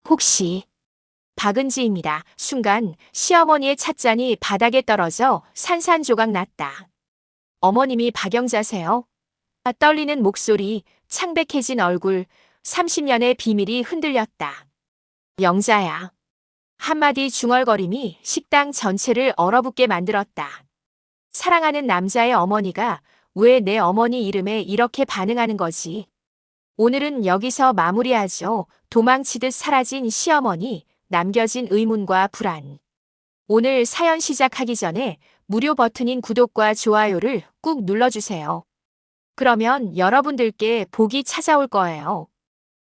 혹시 박은지입니다. 순간 시어머니의 찻잔이 바닥에 떨어져 산산조각 났다. 어머님이 박영자세요? 떨리는 목소리, 창백해진 얼굴, 30년의 비밀이 흔들렸다. 영자야. 한마디 중얼거림이 식당 전체를 얼어붙게 만들었다. 사랑하는 남자의 어머니가 왜 내 어머니 이름에 이렇게 반응하는 거지? 오늘은 여기서 마무리하죠. 도망치듯 사라진 시어머니, 남겨진 의문과 불안. 오늘 사연 시작하기 전에 무료 버튼인 구독과 좋아요를 꾹 눌러주세요. 그러면 여러분들께 복이 찾아올 거예요.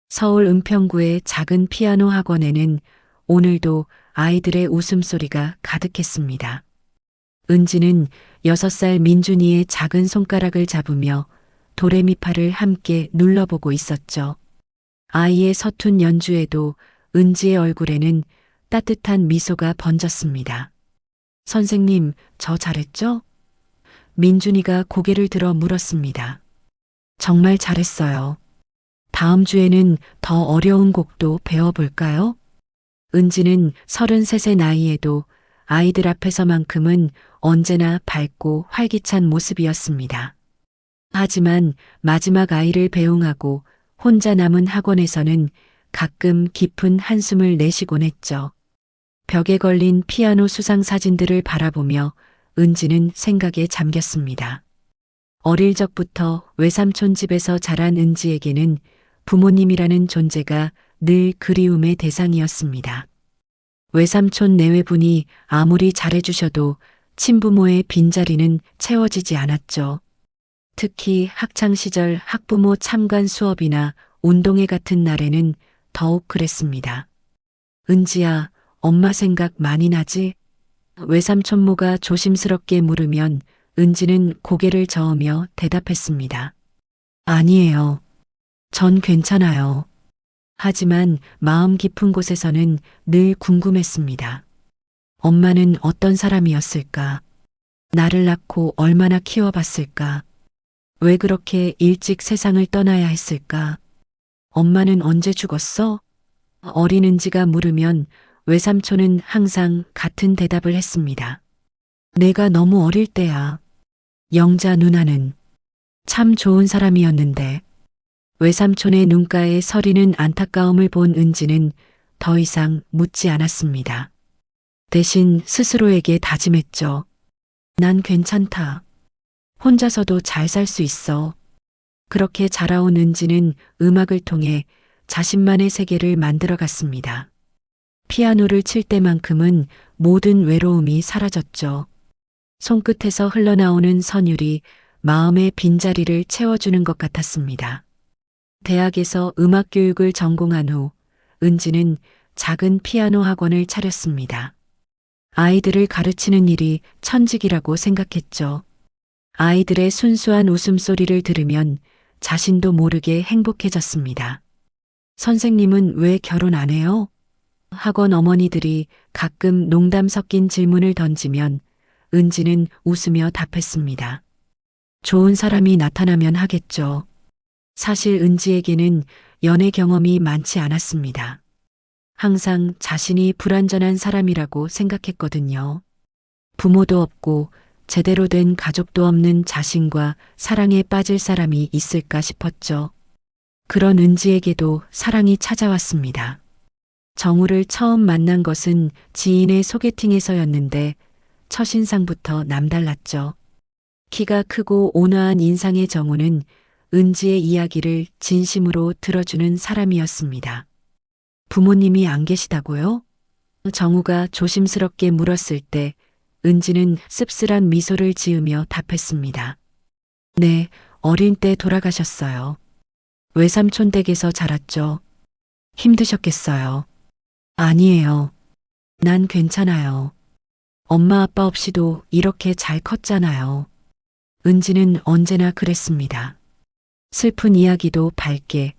서울 은평구의 작은 피아노 학원에는 오늘도 아이들의 웃음소리가 가득했습니다. 은지는 6살 민준이의 작은 손가락을 잡으며 도레미파를 함께 눌러보고 있었죠. 아이의 서툰 연주에도 은지의 얼굴에는 따뜻한 미소가 번졌습니다. 선생님, 저 잘했죠? 민준이가 고개를 들어 물었습니다. 정말 잘했어요. 다음 주에는 더 어려운 곡도 배워볼까요? 은지는 33세 나이에도 아이들 앞에서만큼은 언제나 밝고 활기찬 모습이었습니다. 하지만 마지막 아이를 배웅하고 혼자 남은 학원에서는 가끔 깊은 한숨을 내쉬곤 했죠. 벽에 걸린 피아노 수상 사진들을 바라보며 은지는 생각에 잠겼습니다. 어릴 적부터 외삼촌 집에서 자란 은지에게는 부모님이라는 존재가 늘 그리움의 대상이었습니다. 외삼촌 내외분이 아무리 잘해주셔도 친부모의 빈자리는 채워지지 않았죠. 특히 학창시절 학부모 참관 수업이나 운동회 같은 날에는 더욱 그랬습니다. 은지야, 엄마 생각 많이 나지? 외삼촌모가 조심스럽게 물으면 은지는 고개를 저으며 대답했습니다. 아니에요. 전 괜찮아요. 하지만 마음 깊은 곳에서는 늘 궁금했습니다. 엄마는 어떤 사람이었을까? 나를 낳고 얼마나 키워봤을까? 왜 그렇게 일찍 세상을 떠나야 했을까? 엄마는 언제 죽었어? 어린 은지가 물으면 외삼촌은 항상 같은 대답을 했습니다. 내가 너무 어릴 때야. 영자 누나는 참 좋은 사람이었는데. 외삼촌의 눈가에 서리는 안타까움을 본 은지는 더 이상 묻지 않았습니다. 대신 스스로에게 다짐했죠. 난 괜찮다. 혼자서도 잘 살 수 있어. 그렇게 자라온 은지는 음악을 통해 자신만의 세계를 만들어갔습니다. 피아노를 칠 때만큼은 모든 외로움이 사라졌죠. 손끝에서 흘러나오는 선율이 마음의 빈자리를 채워주는 것 같았습니다. 대학에서 음악 교육을 전공한 후 은지는 작은 피아노 학원을 차렸습니다. 아이들을 가르치는 일이 천직이라고 생각했죠. 아이들의 순수한 웃음소리를 들으면 자신도 모르게 행복해졌습니다. 선생님은 왜 결혼 안 해요? 학원 어머니들이 가끔 농담 섞인 질문을 던지면 은지는 웃으며 답했습니다. 좋은 사람이 나타나면 하겠죠. 사실 은지에게는 연애 경험이 많지 않았습니다. 항상 자신이 불완전한 사람이라고 생각했거든요. 부모도 없고 제대로 된 가족도 없는 자신과 사랑에 빠질 사람이 있을까 싶었죠. 그런 은지에게도 사랑이 찾아왔습니다. 정우를 처음 만난 것은 지인의 소개팅에서였는데 첫인상부터 남달랐죠. 키가 크고 온화한 인상의 정우는 은지의 이야기를 진심으로 들어주는 사람이었습니다. 부모님이 안 계시다고요? 정우가 조심스럽게 물었을 때 은지는 씁쓸한 미소를 지으며 답했습니다. 네, 어린 때 돌아가셨어요. 외삼촌 댁에서 자랐죠. 힘드셨겠어요. 아니에요. 난 괜찮아요. 엄마 아빠 없이도 이렇게 잘 컸잖아요. 은지는 언제나 그랬습니다. 슬픈 이야기도 밝게,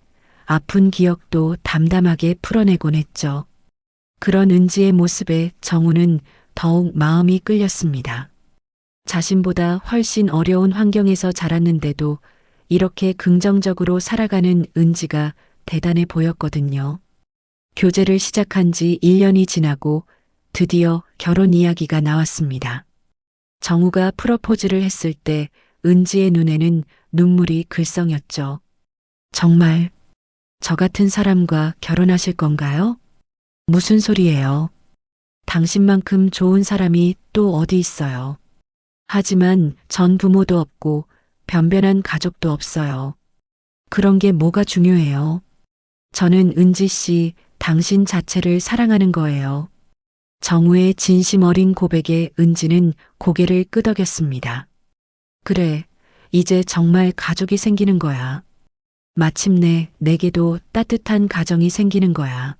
아픈 기억도 담담하게 풀어내곤 했죠. 그런 은지의 모습에 정우는 더욱 마음이 끌렸습니다. 자신보다 훨씬 어려운 환경에서 자랐는데도 이렇게 긍정적으로 살아가는 은지가 대단해 보였거든요. 교제를 시작한 지 1년이 지나고 드디어 결혼 이야기가 나왔습니다. 정우가 프러포즈를 했을 때 은지의 눈에는 눈물이 글썽였죠. 정말 저 같은 사람과 결혼하실 건가요? 무슨 소리예요? 당신만큼 좋은 사람이 또 어디 있어요? 하지만 전 부모도 없고 변변한 가족도 없어요. 그런 게 뭐가 중요해요? 저는 은지 씨, 당신 자체를 사랑하는 거예요. 정우의 진심 어린 고백에 은지는 고개를 끄덕였습니다. 그래, 이제 정말 가족이 생기는 거야. 마침내 내게도 따뜻한 가정이 생기는 거야.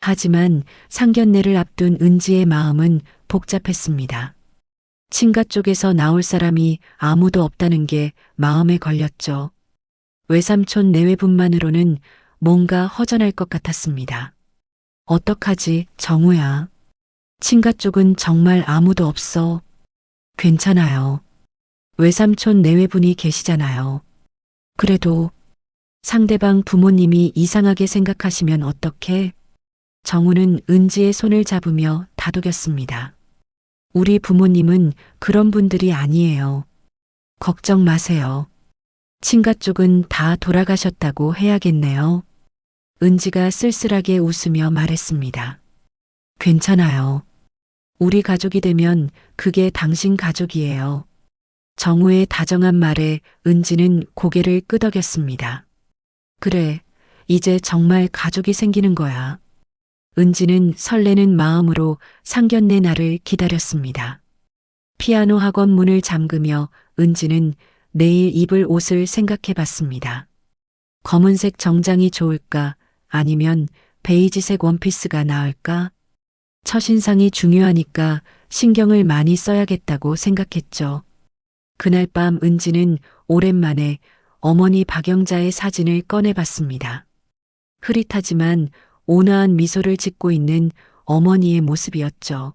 하지만 상견례를 앞둔 은지의 마음은 복잡했습니다. 친가 쪽에서 나올 사람이 아무도 없다는 게 마음에 걸렸죠. 외삼촌 내외분만으로는 뭔가 허전할 것 같았습니다. 어떡하지, 정우야. 친가 쪽은 정말 아무도 없어. 괜찮아요. 외삼촌 내외분이 계시잖아요. 그래도 상대방 부모님이 이상하게 생각하시면 어떡해? 정우는 은지의 손을 잡으며 다독였습니다. 우리 부모님은 그런 분들이 아니에요. 걱정 마세요. 친가 쪽은 다 돌아가셨다고 해야겠네요. 은지가 쓸쓸하게 웃으며 말했습니다. 괜찮아요. 우리 가족이 되면 그게 당신 가족이에요. 정우의 다정한 말에 은지는 고개를 끄덕였습니다. 그래, 이제 정말 가족이 생기는 거야. 은지는 설레는 마음으로 상견례 날을 기다렸습니다. 피아노 학원 문을 잠그며 은지는 내일 입을 옷을 생각해 봤습니다. 검은색 정장이 좋을까? 아니면 베이지색 원피스가 나을까? 첫인상이 중요하니까 신경을 많이 써야겠다고 생각했죠. 그날 밤 은지는 오랜만에 어머니 박영자의 사진을 꺼내봤습니다. 흐릿하지만 온화한 미소를 짓고 있는 어머니의 모습이었죠.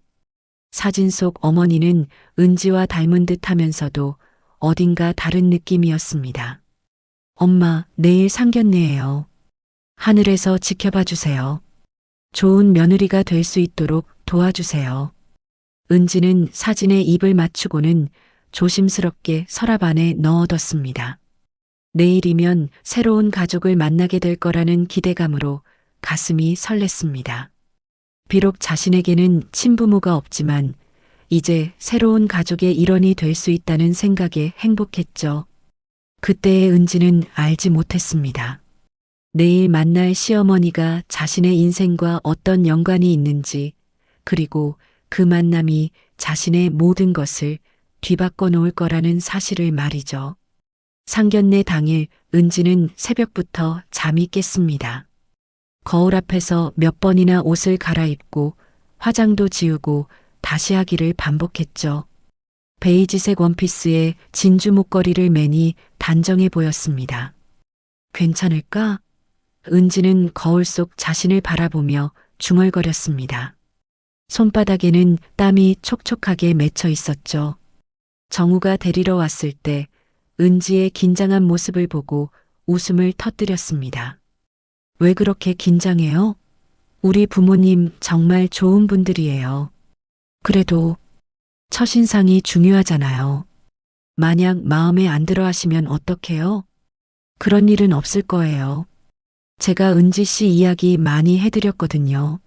사진 속 어머니는 은지와 닮은 듯 하면서도 어딘가 다른 느낌이었습니다. 엄마, 내일 상견례예요. 하늘에서 지켜봐 주세요. 좋은 며느리가 될 수 있도록 도와주세요. 은지는 사진에 입을 맞추고는 조심스럽게 서랍 안에 넣어뒀습니다. 내일이면 새로운 가족을 만나게 될 거라는 기대감으로 가슴이 설렜습니다. 비록 자신에게는 친부모가 없지만 이제 새로운 가족의 일원이 될 수 있다는 생각에 행복했죠. 그때의 은지는 알지 못했습니다. 내일 만날 시어머니가 자신의 인생과 어떤 연관이 있는지, 그리고 그 만남이 자신의 모든 것을 뒤바꿔 놓을 거라는 사실을 말이죠. 상견례 당일 은지는 새벽부터 잠이 깼습니다. 거울 앞에서 몇 번이나 옷을 갈아입고 화장도 지우고 다시 하기를 반복했죠. 베이지색 원피스에 진주 목걸이를 매니 단정해 보였습니다. 괜찮을까? 은지는 거울 속 자신을 바라보며 중얼거렸습니다. 손바닥에는 땀이 촉촉하게 맺혀 있었죠. 정우가 데리러 왔을 때 은지의 긴장한 모습을 보고 웃음을 터뜨렸습니다. 왜 그렇게 긴장해요? 우리 부모님 정말 좋은 분들이에요. 그래도 첫인상이 중요하잖아요. 만약 마음에 안 들어 하시면 어떡해요? 그런 일은 없을 거예요. 제가 은지 씨 이야기 많이 해드렸거든요.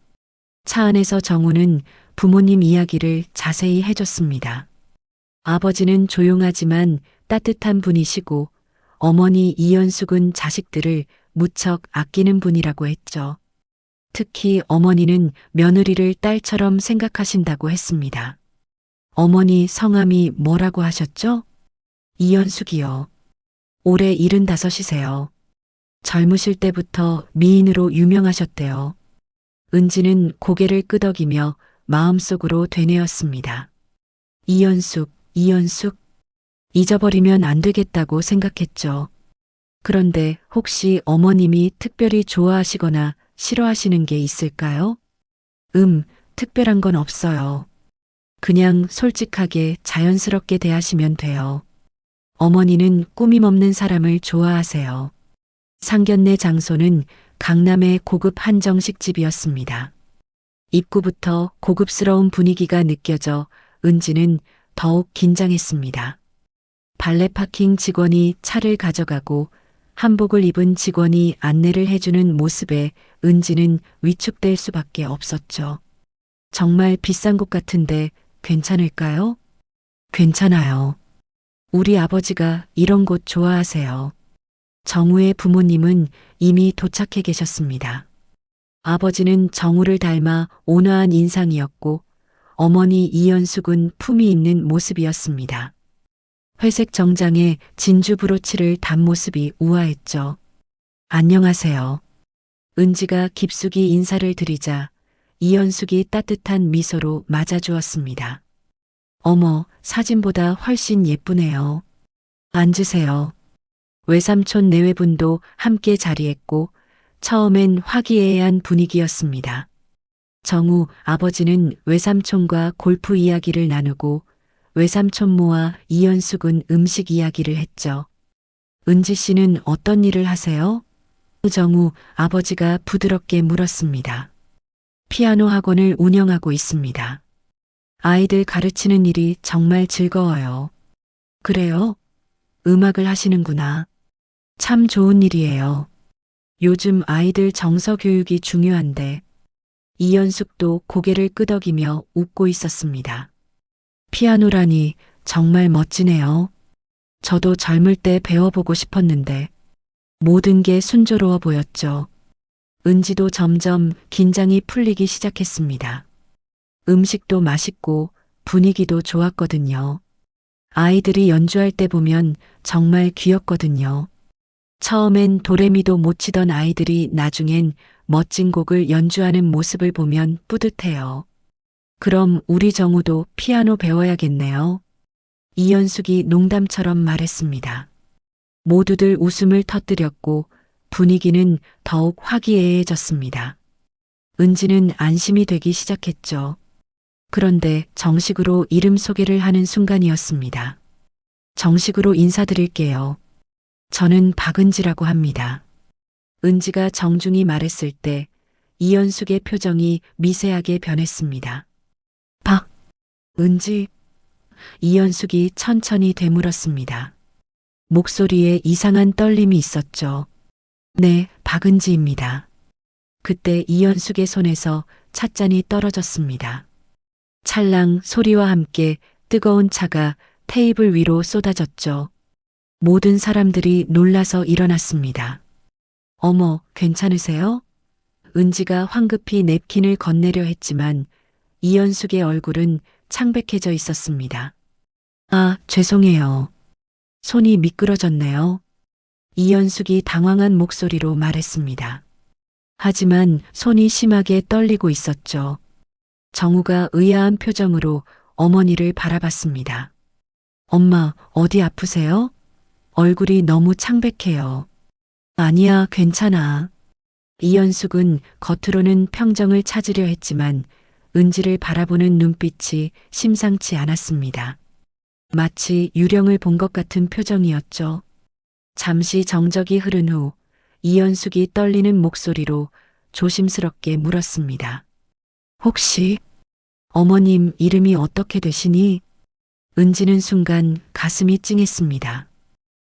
차 안에서 정우는 부모님 이야기를 자세히 해줬습니다. 아버지는 조용하지만 따뜻한 분이시고 어머니 이연숙은 자식들을 무척 아끼는 분이라고 했죠. 특히 어머니는 며느리를 딸처럼 생각하신다고 했습니다. 어머니 성함이 뭐라고 하셨죠? 이연숙이요. 올해 75이세요. 젊으실 때부터 미인으로 유명하셨대요. 은지는 고개를 끄덕이며 마음속으로 되뇌었습니다. 이연숙, 이연숙. 잊어버리면 안 되겠다고 생각했죠. 그런데 혹시 어머님이 특별히 좋아하시거나 싫어하시는 게 있을까요? 특별한 건 없어요. 그냥 솔직하게 자연스럽게 대하시면 돼요. 어머니는 꾸밈 없는 사람을 좋아하세요. 상견례 장소는 강남의 고급 한정식집이었습니다. 입구부터 고급스러운 분위기가 느껴져 은지는 더욱 긴장했습니다. 발레 파킹 직원이 차를 가져가고 한복을 입은 직원이 안내를 해주는 모습에 은지는 위축될 수밖에 없었죠. 정말 비싼 곳 같은데 괜찮을까요? 괜찮아요. 우리 아버지가 이런 곳 좋아하세요. 정우의 부모님은 이미 도착해 계셨습니다. 아버지는 정우를 닮아 온화한 인상이었고 어머니 이연숙은 품이 있는 모습이었습니다. 회색 정장에 진주 브로치를 단 모습이 우아했죠. 안녕하세요. 은지가 깊숙이 인사를 드리자 이연숙이 따뜻한 미소로 맞아주었습니다. 어머, 사진보다 훨씬 예쁘네요. 앉으세요. 외삼촌 내외분도 함께 자리했고 처음엔 화기애애한 분위기였습니다. 정우 아버지는 외삼촌과 골프 이야기를 나누고 외삼촌모와 이연숙은 음식 이야기를 했죠. 은지 씨는 어떤 일을 하세요? 정우 아버지가 부드럽게 물었습니다. 피아노 학원을 운영하고 있습니다. 아이들 가르치는 일이 정말 즐거워요. 그래요? 음악을 하시는구나. 참 좋은 일이에요. 요즘 아이들 정서 교육이 중요한데 이연숙도 고개를 끄덕이며 웃고 있었습니다. 피아노라니 정말 멋지네요. 저도 젊을 때 배워보고 싶었는데 모든 게 순조로워 보였죠. 은지도 점점 긴장이 풀리기 시작했습니다. 음식도 맛있고 분위기도 좋았거든요. 아이들이 연주할 때 보면 정말 귀엽거든요. 처음엔 도레미도 못 치던 아이들이 나중엔 멋진 곡을 연주하는 모습을 보면 뿌듯해요. 그럼 우리 정우도 피아노 배워야겠네요. 이연숙이 농담처럼 말했습니다. 모두들 웃음을 터뜨렸고 분위기는 더욱 화기애애해졌습니다. 은지는 안심이 되기 시작했죠. 그런데 정식으로 이름 소개를 하는 순간이었습니다. 정식으로 인사드릴게요. 저는 박은지라고 합니다. 은지가 정중히 말했을 때 이연숙의 표정이 미세하게 변했습니다. 은지. 이연숙이 천천히 되물었습니다. 목소리에 이상한 떨림이 있었죠. 네, 박은지입니다. 그때 이연숙의 손에서 찻잔이 떨어졌습니다. 찰랑 소리와 함께 뜨거운 차가 테이블 위로 쏟아졌죠. 모든 사람들이 놀라서 일어났습니다. 어머, 괜찮으세요? 은지가 황급히 냅킨을 건네려 했지만 이연숙의 얼굴은 창백해져 있었습니다. 아, 죄송해요. 손이 미끄러졌네요. 이연숙이 당황한 목소리로 말했습니다. 하지만 손이 심하게 떨리고 있었죠. 정우가 의아한 표정으로 어머니를 바라봤습니다. 엄마, 어디 아프세요? 얼굴이 너무 창백해요. 아니야, 괜찮아. 이연숙은 겉으로는 평정을 찾으려 했지만 은지를 바라보는 눈빛이 심상치 않았습니다. 마치 유령을 본 것 같은 표정이었죠. 잠시 정적이 흐른 후 이연숙이 떨리는 목소리로 조심스럽게 물었습니다. 혹시 어머님 이름이 어떻게 되시니? 은지는 순간 가슴이 찡했습니다.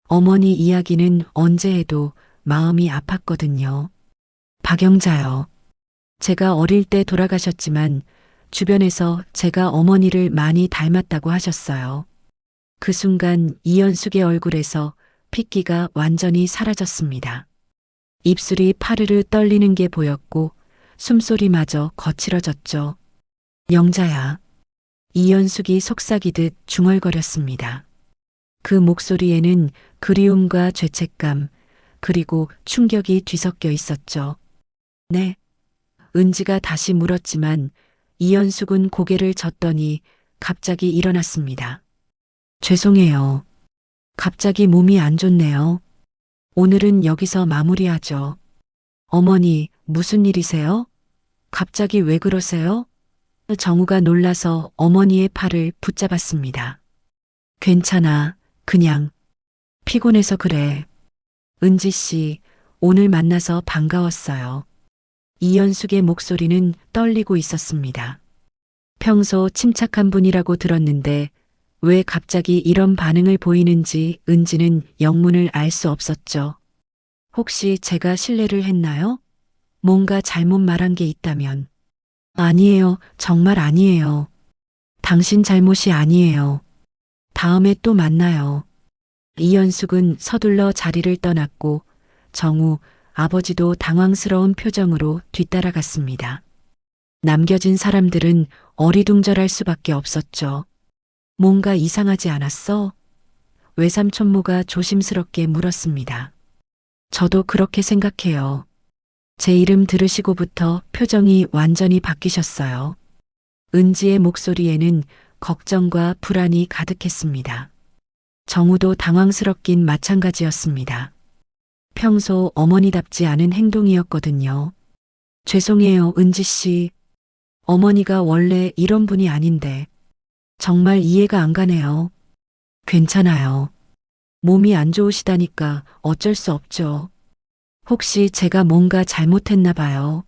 어머니 이야기는 언제 해도 마음이 아팠거든요. 박영자요. 제가 어릴 때 돌아가셨지만 주변에서 제가 어머니를 많이 닮았다고 하셨어요. 그 순간 이연숙의 얼굴에서 핏기가 완전히 사라졌습니다. 입술이 파르르 떨리는 게 보였고 숨소리마저 거칠어졌죠. 영자야. 이연숙이 속삭이듯 중얼거렸습니다. 그 목소리에는 그리움과 죄책감, 그리고 충격이 뒤섞여 있었죠. 네. 은지가 다시 물었지만 이연숙은 고개를 젓더니 갑자기 일어났습니다. 죄송해요. 갑자기 몸이 안 좋네요. 오늘은 여기서 마무리하죠. 어머니, 무슨 일이세요? 갑자기 왜 그러세요? 정우가 놀라서 어머니의 팔을 붙잡았습니다. 괜찮아. 그냥 피곤해서 그래. 은지 씨, 오늘 만나서 반가웠어요. 이연숙의 목소리는 떨리고 있었습니다. 평소 침착한 분이라고 들었는데 왜 갑자기 이런 반응을 보이는지 은지는 영문을 알 수 없었죠. 혹시 제가 실례를 했나요? 뭔가 잘못 말한 게 있다면. 아니에요. 정말 아니에요. 당신 잘못이 아니에요. 다음에 또 만나요. 이연숙은 서둘러 자리를 떠났고 정우 아버지도 당황스러운 표정으로 뒤따라갔습니다. 남겨진 사람들은 어리둥절할 수밖에 없었죠. 뭔가 이상하지 않았어? 외삼촌모가 조심스럽게 물었습니다. 저도 그렇게 생각해요. 제 이름 들으시고부터 표정이 완전히 바뀌셨어요. 은지의 목소리에는 걱정과 불안이 가득했습니다. 정우도 당황스럽긴 마찬가지였습니다. 평소 어머니답지 않은 행동이었거든요. 죄송해요, 은지 씨. 어머니가 원래 이런 분이 아닌데. 정말 이해가 안 가네요. 괜찮아요. 몸이 안 좋으시다니까 어쩔 수 없죠. 혹시 제가 뭔가 잘못했나 봐요.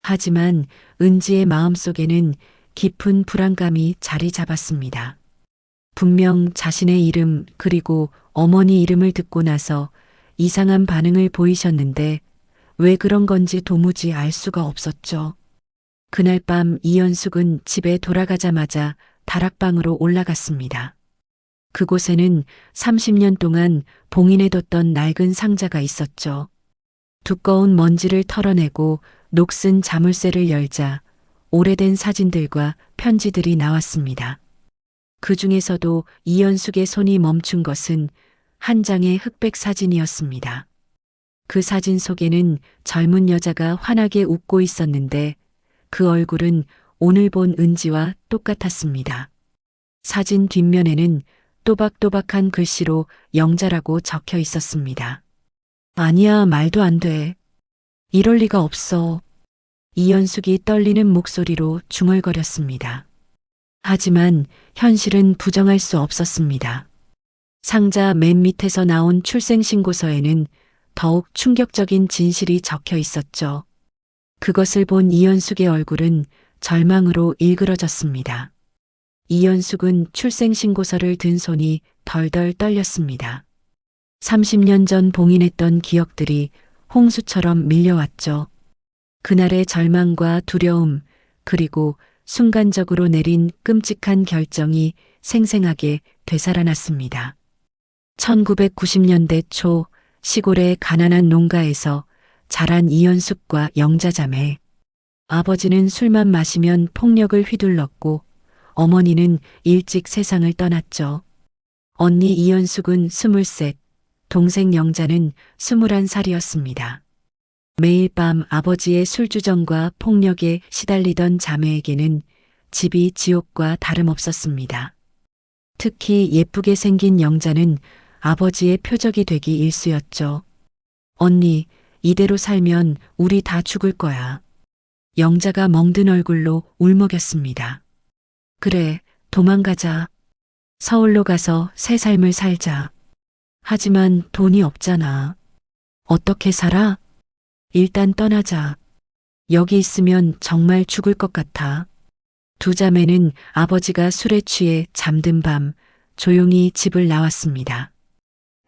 하지만 은지의 마음속에는 깊은 불안감이 자리 잡았습니다. 분명 자신의 이름 그리고 어머니 이름을 듣고 나서 이상한 반응을 보이셨는데 왜 그런 건지 도무지 알 수가 없었죠. 그날 밤 이연숙은 집에 돌아가자마자 다락방으로 올라갔습니다. 그곳에는 30년 동안 봉인해뒀던 낡은 상자가 있었죠. 두꺼운 먼지를 털어내고 녹슨 자물쇠를 열자 오래된 사진들과 편지들이 나왔습니다. 그 중에서도 이연숙의 손이 멈춘 것은 한 장의 흑백 사진이었습니다. 그 사진 속에는 젊은 여자가 환하게 웃고 있었는데 그 얼굴은 오늘 본 은지와 똑같았습니다. 사진 뒷면에는 또박또박한 글씨로 영자라고 적혀 있었습니다. 아니야, 말도 안 돼. 이럴 리가 없어. 이연숙이 떨리는 목소리로 중얼거렸습니다. 하지만 현실은 부정할 수 없었습니다. 상자 맨 밑에서 나온 출생신고서에는 더욱 충격적인 진실이 적혀 있었죠. 그것을 본 이연숙의 얼굴은 절망으로 일그러졌습니다. 이연숙은 출생신고서를 든 손이 덜덜 떨렸습니다. 30년 전 봉인했던 기억들이 홍수처럼 밀려왔죠. 그날의 절망과 두려움, 그리고 순간적으로 내린 끔찍한 결정이 생생하게 되살아났습니다. 1990년대 초 시골의 가난한 농가에서 자란 이연숙과 영자자매. 아버지는 술만 마시면 폭력을 휘둘렀고 어머니는 일찍 세상을 떠났죠. 언니 이연숙은 23, 동생 영자는 21살이었습니다. 매일 밤 아버지의 술주정과 폭력에 시달리던 자매에게는 집이 지옥과 다름없었습니다. 특히 예쁘게 생긴 영자는 아버지의 표적이 되기 일쑤였죠. 언니, 이대로 살면 우리 다 죽을 거야. 영자가 멍든 얼굴로 울먹였습니다. 그래, 도망가자. 서울로 가서 새 삶을 살자. 하지만 돈이 없잖아. 어떻게 살아? 일단 떠나자. 여기 있으면 정말 죽을 것 같아. 두 자매는 아버지가 술에 취해 잠든 밤 조용히 집을 나왔습니다.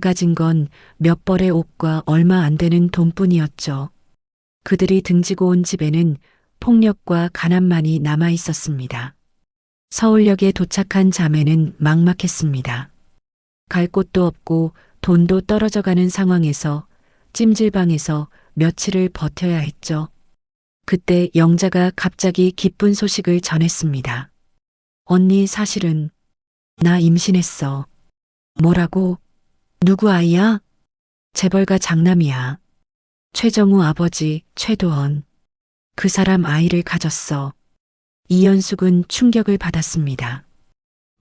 가진 건 몇 벌의 옷과 얼마 안 되는 돈뿐이었죠. 그들이 등지고 온 집에는 폭력과 가난만이 남아 있었습니다. 서울역에 도착한 자매는 막막했습니다. 갈 곳도 없고 돈도 떨어져가는 상황에서 찜질방에서 며칠을 버텨야 했죠. 그때 영자가 갑자기 기쁜 소식을 전했습니다. 언니, 사실은 나 임신했어. 뭐라고? 누구 아이야? 재벌가 장남이야. 최정우 아버지 최도원. 그 사람 아이를 가졌어. 이연숙은 충격을 받았습니다.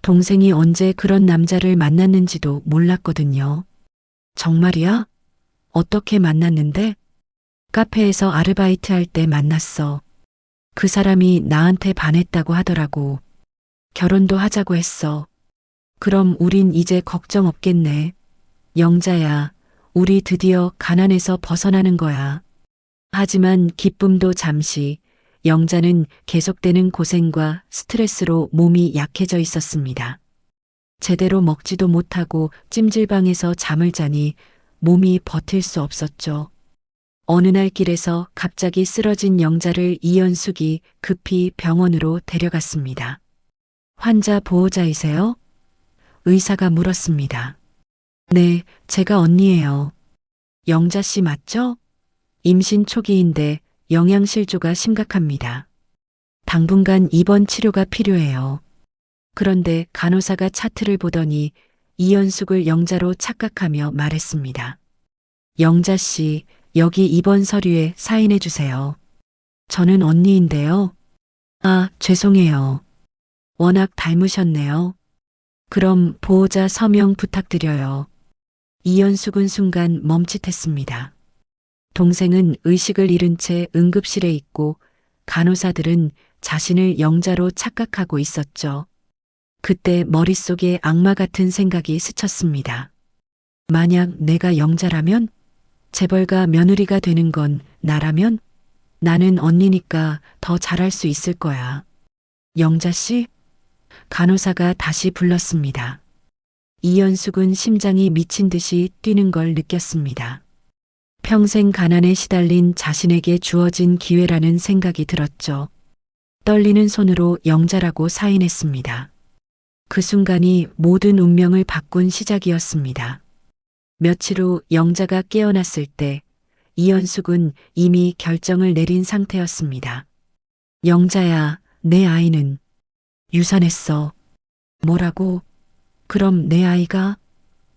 동생이 언제 그런 남자를 만났는지도 몰랐거든요. 정말이야? 어떻게 만났는데? 카페에서 아르바이트 할 때 만났어. 그 사람이 나한테 반했다고 하더라고. 결혼도 하자고 했어. 그럼 우린 이제 걱정 없겠네. 영자야, 우리 드디어 가난에서 벗어나는 거야. 하지만 기쁨도 잠시, 영자는 계속되는 고생과 스트레스로 몸이 약해져 있었습니다. 제대로 먹지도 못하고 찜질방에서 잠을 자니 몸이 버틸 수 없었죠. 어느 날 길에서 갑자기 쓰러진 영자를 이연숙이 급히 병원으로 데려갔습니다. 환자 보호자이세요? 의사가 물었습니다. 네, 제가 언니예요. 영자 씨 맞죠? 임신 초기인데 영양실조가 심각합니다. 당분간 입원 치료가 필요해요. 그런데 간호사가 차트를 보더니 이연숙을 영자로 착각하며 말했습니다. 영자 씨, 여기 입원 서류에 사인해 주세요. 저는 언니인데요. 아, 죄송해요. 워낙 닮으셨네요. 그럼 보호자 서명 부탁드려요. 이연숙은 순간 멈칫했습니다. 동생은 의식을 잃은 채 응급실에 있고 간호사들은 자신을 영자로 착각하고 있었죠. 그때 머릿속에 악마 같은 생각이 스쳤습니다. 만약 내가 영자라면? 재벌가 며느리가 되는 건 나라면? 나는 언니니까 더 잘할 수 있을 거야. 영자 씨? 간호사가 다시 불렀습니다. 이연숙은 심장이 미친 듯이 뛰는 걸 느꼈습니다. 평생 가난에 시달린 자신에게 주어진 기회라는 생각이 들었죠. 떨리는 손으로 영자라고 사인했습니다. 그 순간이 모든 운명을 바꾼 시작이었습니다. 며칠 후 영자가 깨어났을 때 이연숙은 이미 결정을 내린 상태였습니다. 영자야, 내 아이는 유산했어. 뭐라고? 그럼 내 아이가?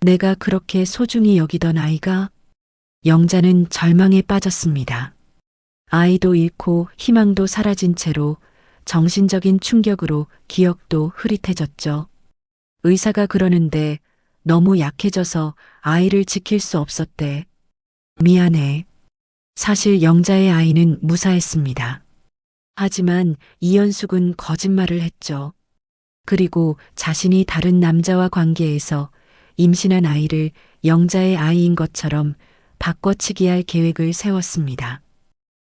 내가 그렇게 소중히 여기던 아이가? 영자는 절망에 빠졌습니다. 아이도 잃고 희망도 사라진 채로 정신적인 충격으로 기억도 흐릿해졌죠. 의사가 그러는데 너무 약해져서 아이를 지킬 수 없었대. 미안해. 사실 영자의 아이는 무사했습니다. 하지만 이연숙은 거짓말을 했죠. 그리고 자신이 다른 남자와 관계에서 임신한 아이를 영자의 아이인 것처럼 바꿔치기 할 계획을 세웠습니다.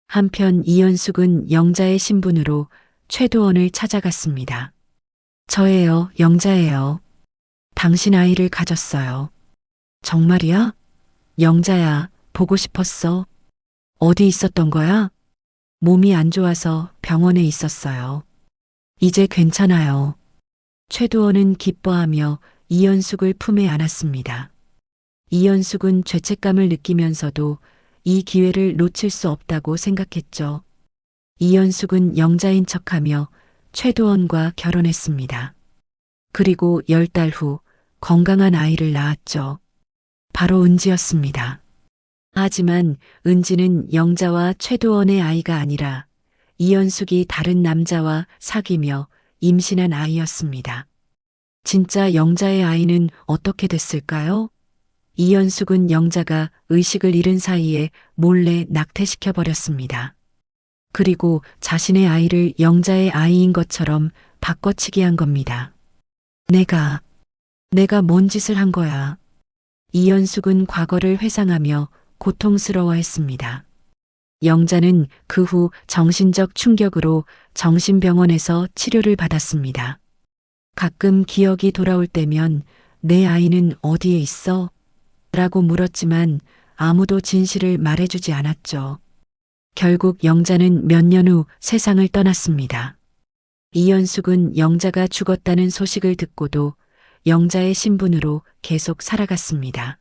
한편 이연숙은 영자의 신분으로 최도원을 찾아갔습니다. 저예요, 영자예요. 당신 아이를 가졌어요. 정말이야? 영자야, 보고 싶었어. 어디 있었던 거야? 몸이 안 좋아서 병원에 있었어요. 이제 괜찮아요. 최도원은 기뻐하며 이연숙을 품에 안았습니다. 이연숙은 죄책감을 느끼면서도 이 기회를 놓칠 수 없다고 생각했죠. 이연숙은 영자인 척하며 최도원과 결혼했습니다. 그리고 10달 후 건강한 아이를 낳았죠. 바로 은지였습니다. 하지만 은지는 영자와 최도원의 아이가 아니라 이연숙이 다른 남자와 사귀며 임신한 아이였습니다. 진짜 영자의 아이는 어떻게 됐을까요? 이연숙은 영자가 의식을 잃은 사이에 몰래 낙태시켜 버렸습니다. 그리고 자신의 아이를 영자의 아이인 것처럼 바꿔치기 한 겁니다. 내가 뭔 짓을 한 거야. 이연숙은 과거를 회상하며 고통스러워했습니다. 영자는 그 후 정신적 충격으로 정신병원에서 치료를 받았습니다. 가끔 기억이 돌아올 때면 내 아이는 어디에 있어? 라고 물었지만 아무도 진실을 말해주지 않았죠. 결국 영자는 몇 년 후 세상을 떠났습니다. 이연숙은 영자가 죽었다는 소식을 듣고도 영자의 신분으로 계속 살아갔습니다.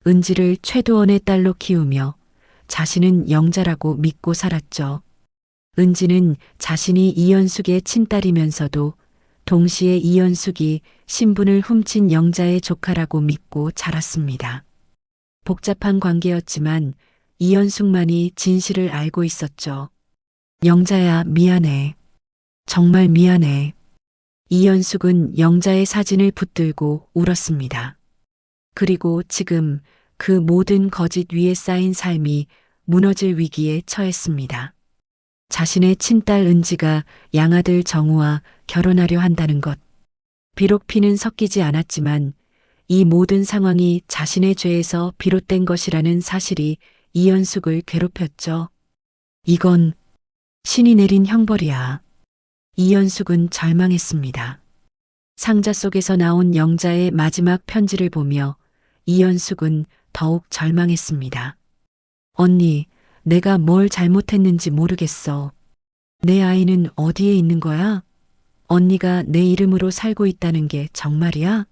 은지를 최도원의 딸로 키우며 자신은 영자라고 믿고 살았죠. 은지는 자신이 이연숙의 친딸이면서도 동시에 이연숙이 신분을 훔친 영자의 조카라고 믿고 자랐습니다. 복잡한 관계였지만 이연숙만이 진실을 알고 있었죠. 영자야, 미안해. 정말 미안해. 이연숙은 영자의 사진을 붙들고 울었습니다. 그리고 지금 그 모든 거짓 위에 쌓인 삶이 무너질 위기에 처했습니다. 자신의 친딸 은지가 양아들 정우와 결혼하려 한다는 것. 비록 피는 섞이지 않았지만 이 모든 상황이 자신의 죄에서 비롯된 것이라는 사실이 이현숙을 괴롭혔죠. 이건 신이 내린 형벌이야. 이현숙은 절망했습니다. 상자 속에서 나온 영자의 마지막 편지를 보며 이현숙은 더욱 절망했습니다. 언니, 내가 뭘 잘못했는지 모르겠어. 내 아이는 어디에 있는 거야? 언니가 내 이름으로 살고 있다는 게 정말이야?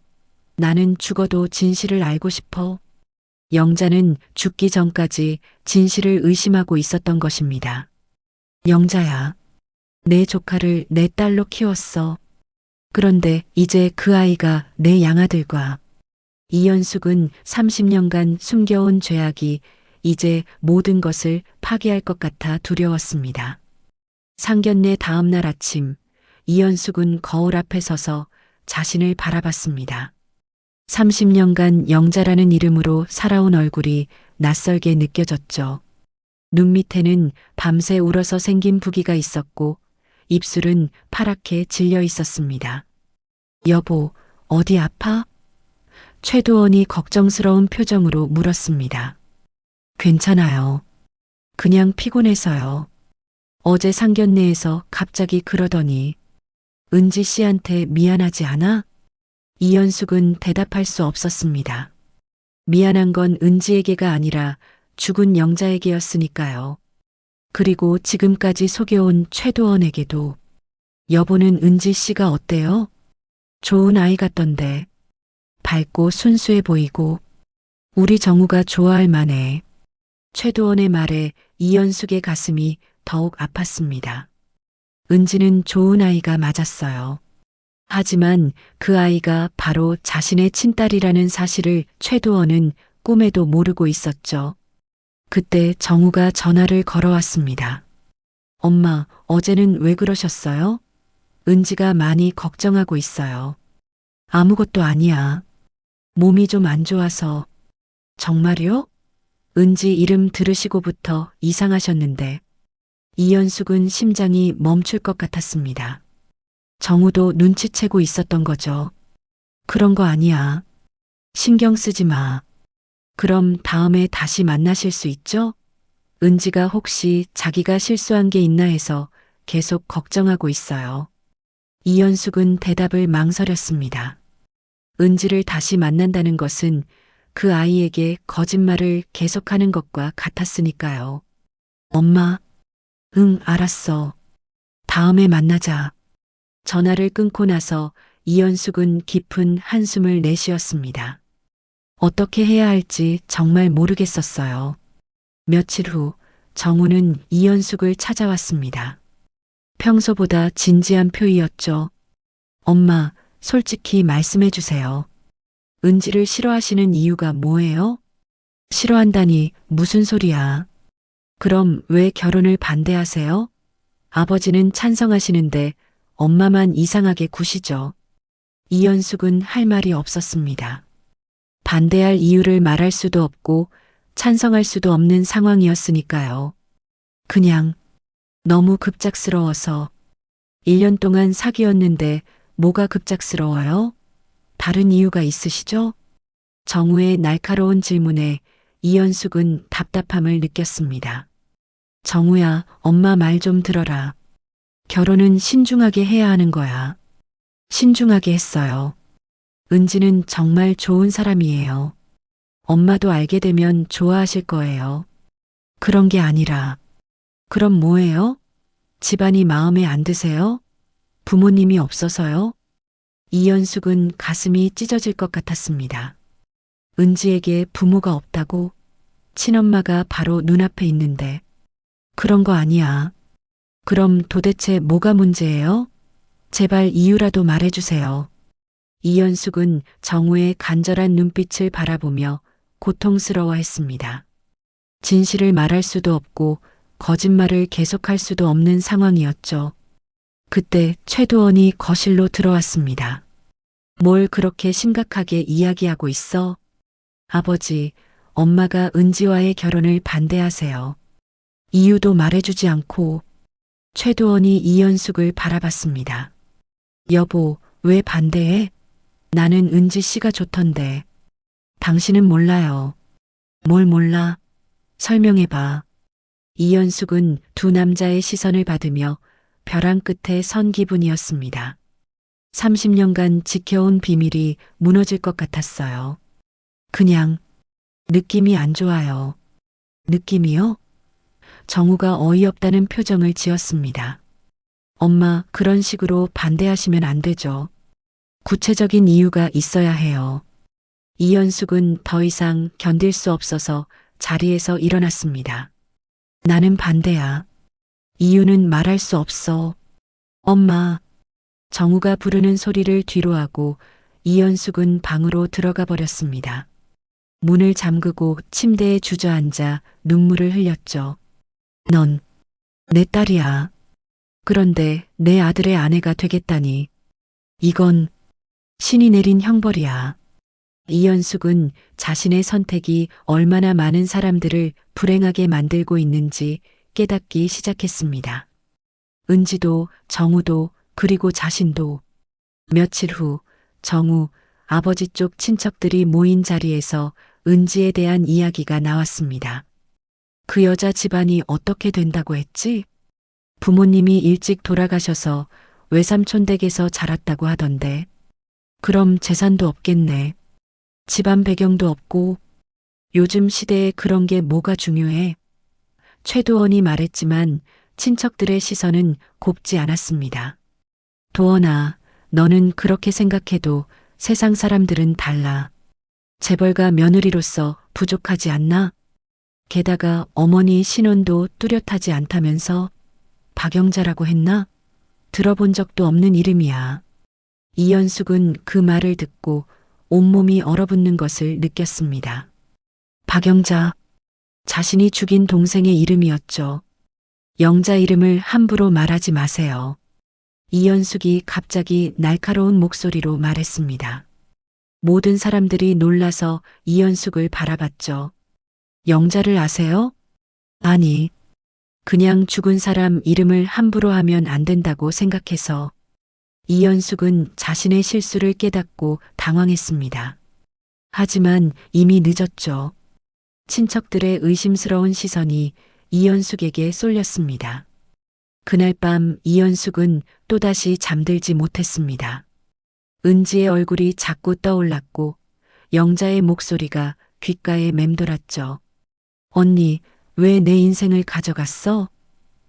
나는 죽어도 진실을 알고 싶어. 영자는 죽기 전까지 진실을 의심하고 있었던 것입니다. 영자야, 내 조카를 내 딸로 키웠어. 그런데 이제 그 아이가 내 양아들과 이현숙은 30년간 숨겨온 죄악이 이제 모든 것을 파괴할 것 같아 두려웠습니다. 상견례 다음 날 아침, 이현숙은 거울 앞에 서서 자신을 바라봤습니다. 30년간 영자라는 이름으로 살아온 얼굴이 낯설게 느껴졌죠. 눈 밑에는 밤새 울어서 생긴 부기가 있었고 입술은 파랗게 질려 있었습니다. 여보, 어디 아파? 최도원이 걱정스러운 표정으로 물었습니다. 괜찮아요. 그냥 피곤해서요. 어제 상견례에서 갑자기 그러더니 은지 씨한테 미안하지 않아? 이현숙은 대답할 수 없었습니다. 미안한 건 은지에게가 아니라 죽은 영자에게였으니까요. 그리고 지금까지 속여온 최도원에게도. 여보는 은지 씨가 어때요? 좋은 아이 같던데. 밝고 순수해 보이고 우리 정우가 좋아할 만해. 최도원의 말에 이현숙의 가슴이 더욱 아팠습니다. 은지는 좋은 아이가 맞았어요. 하지만 그 아이가 바로 자신의 친딸이라는 사실을 최도원은 꿈에도 모르고 있었죠. 그때 정우가 전화를 걸어왔습니다. 엄마, 어제는 왜 그러셨어요? 은지가 많이 걱정하고 있어요. 아무것도 아니야. 몸이 좀 안 좋아서. 정말요? 은지 이름 들으시고부터 이상하셨는데. 이현숙은 심장이 멈출 것 같았습니다. 정우도 눈치채고 있었던 거죠. 그런 거 아니야. 신경 쓰지 마. 그럼 다음에 다시 만나실 수 있죠? 은지가 혹시 자기가 실수한 게 있나 해서 계속 걱정하고 있어요. 이현숙은 대답을 망설였습니다. 은지를 다시 만난다는 것은 그 아이에게 거짓말을 계속하는 것과 같았으니까요. 엄마, 응, 알았어. 다음에 만나자. 전화를 끊고 나서 이현숙은 깊은 한숨을 내쉬었습니다. 어떻게 해야 할지 정말 모르겠었어요. 며칠 후 정우는 이현숙을 찾아왔습니다. 평소보다 진지한 표이었죠. 엄마, 솔직히 말씀해 주세요. 은지를 싫어하시는 이유가 뭐예요? 싫어한다니 무슨 소리야? 그럼 왜 결혼을 반대하세요? 아버지는 찬성하시는데 엄마만 이상하게 구시죠. 이현숙은 할 말이 없었습니다. 반대할 이유를 말할 수도 없고 찬성할 수도 없는 상황이었으니까요. 그냥 너무 급작스러워서. 1년 동안 사귀었는데 뭐가 급작스러워요? 다른 이유가 있으시죠? 정우의 날카로운 질문에 이현숙은 답답함을 느꼈습니다. 정우야, 엄마 말 좀 들어라. 결혼은 신중하게 해야 하는 거야. 신중하게 했어요. 은지는 정말 좋은 사람이에요. 엄마도 알게 되면 좋아하실 거예요. 그런 게 아니라. 그럼 뭐예요? 집안이 마음에 안 드세요? 부모님이 없어서요? 이현숙은 가슴이 찢어질 것 같았습니다. 은지에게 부모가 없다고? 친엄마가 바로 눈앞에 있는데. 그런 거 아니야. 그럼 도대체 뭐가 문제예요? 제발 이유라도 말해주세요. 이현숙은 정우의 간절한 눈빛을 바라보며 고통스러워했습니다. 진실을 말할 수도 없고 거짓말을 계속할 수도 없는 상황이었죠. 그때 최도원이 거실로 들어왔습니다. 뭘 그렇게 심각하게 이야기하고 있어? 아버지, 엄마가 은지와의 결혼을 반대하세요. 이유도 말해주지 않고. 최도원이 이현숙을 바라봤습니다. 여보, 왜 반대해? 나는 은지 씨가 좋던데. 당신은 몰라요. 뭘 몰라? 설명해봐. 이연숙은 두 남자의 시선을 받으며 벼랑 끝에 선 기분이었습니다. 30년간 지켜온 비밀이 무너질 것 같았어요. 그냥 느낌이 안 좋아요. 느낌이요? 정우가 어이없다는 표정을 지었습니다. 엄마, 그런 식으로 반대하시면 안 되죠. 구체적인 이유가 있어야 해요. 이연숙은 더 이상 견딜 수 없어서 자리에서 일어났습니다. 나는 반대야. 이유는 말할 수 없어. 엄마. 정우가 부르는 소리를 뒤로하고 이연숙은 방으로 들어가 버렸습니다. 문을 잠그고 침대에 주저앉아 눈물을 흘렸죠. 넌 내 딸이야. 그런데 내 아들의 아내가 되겠다니. 이건 신이 내린 형벌이야. 이연숙은 자신의 선택이 얼마나 많은 사람들을 불행하게 만들고 있는지 깨닫기 시작했습니다. 은지도, 정우도, 그리고 자신도. 며칠 후 정우, 아버지 쪽 친척들이 모인 자리에서 은지에 대한 이야기가 나왔습니다. 그 여자 집안이 어떻게 된다고 했지? 부모님이 일찍 돌아가셔서 외삼촌 댁에서 자랐다고 하던데. 그럼 재산도 없겠네. 집안 배경도 없고. 요즘 시대에 그런 게 뭐가 중요해? 최도원이 말했지만 친척들의 시선은 곱지 않았습니다. 도원아, 너는 그렇게 생각해도 세상 사람들은 달라. 재벌가 며느리로서 부족하지 않나? 게다가 어머니 신혼도 뚜렷하지 않다면서. 박영자라고 했나? 들어본 적도 없는 이름이야. 이연숙은 그 말을 듣고 온몸이 얼어붙는 것을 느꼈습니다. 박영자, 자신이 죽인 동생의 이름이었죠. 영자 이름을 함부로 말하지 마세요. 이연숙이 갑자기 날카로운 목소리로 말했습니다. 모든 사람들이 놀라서 이연숙을 바라봤죠. 영자를 아세요? 아니, 그냥 죽은 사람 이름을 함부로 하면 안 된다고 생각해서. 이연숙은 자신의 실수를 깨닫고 당황했습니다. 하지만 이미 늦었죠. 친척들의 의심스러운 시선이 이연숙에게 쏠렸습니다. 그날 밤 이연숙은 또다시 잠들지 못했습니다. 은지의 얼굴이 자꾸 떠올랐고 영자의 목소리가 귓가에 맴돌았죠. 언니, 왜 내 인생을 가져갔어?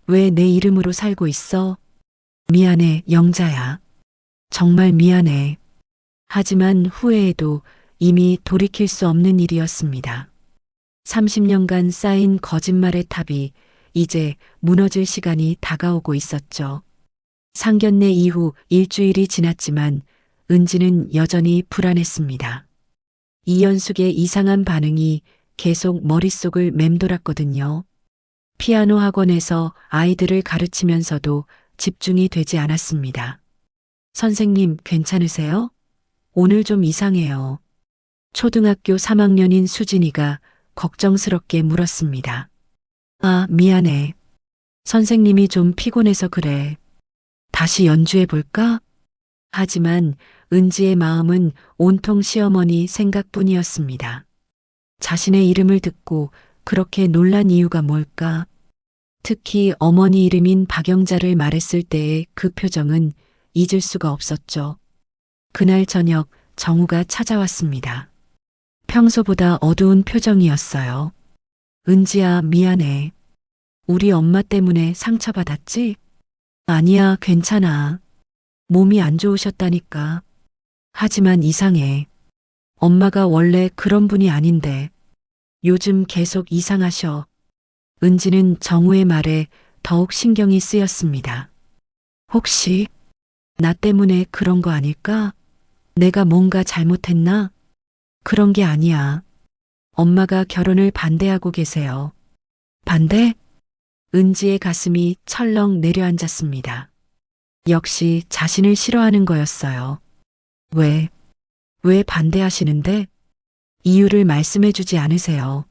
왜 내 이름으로 살고 있어? 미안해, 영자야. 정말 미안해. 하지만 후회해도 이미 돌이킬 수 없는 일이었습니다. 30년간 쌓인 거짓말의 탑이 이제 무너질 시간이 다가오고 있었죠. 상견례 이후 일주일이 지났지만 은지는 여전히 불안했습니다. 이연숙의 이상한 반응이 계속 머릿속을 맴돌았거든요. 피아노 학원에서 아이들을 가르치면서도 집중이 되지 않았습니다. 선생님, 괜찮으세요? 오늘 좀 이상해요. 초등학교 3학년인 수진이가 걱정스럽게 물었습니다. 아, 미안해. 선생님이 좀 피곤해서 그래. 다시 연주해 볼까? 하지만 은지의 마음은 온통 시어머니 생각뿐이었습니다. 자신의 이름을 듣고 그렇게 놀란 이유가 뭘까? 특히 어머니 이름인 박영자를 말했을 때의 그 표정은 잊을 수가 없었죠. 그날 저녁 정우가 찾아왔습니다. 평소보다 어두운 표정이었어요. 은지야, 미안해. 우리 엄마 때문에 상처받았지? 아니야, 괜찮아. 몸이 안 좋으셨다니까. 하지만 이상해. 엄마가 원래 그런 분이 아닌데 요즘 계속 이상하셔. 은지는 정우의 말에 더욱 신경이 쓰였습니다. 혹시 나 때문에 그런 거 아닐까? 내가 뭔가 잘못했나? 그런 게 아니야. 엄마가 결혼을 반대하고 계세요. 반대? 은지의 가슴이 철렁 내려앉았습니다. 역시 자신을 싫어하는 거였어요. 왜 반대하시는데? 이유를 말씀해 주지 않으세요.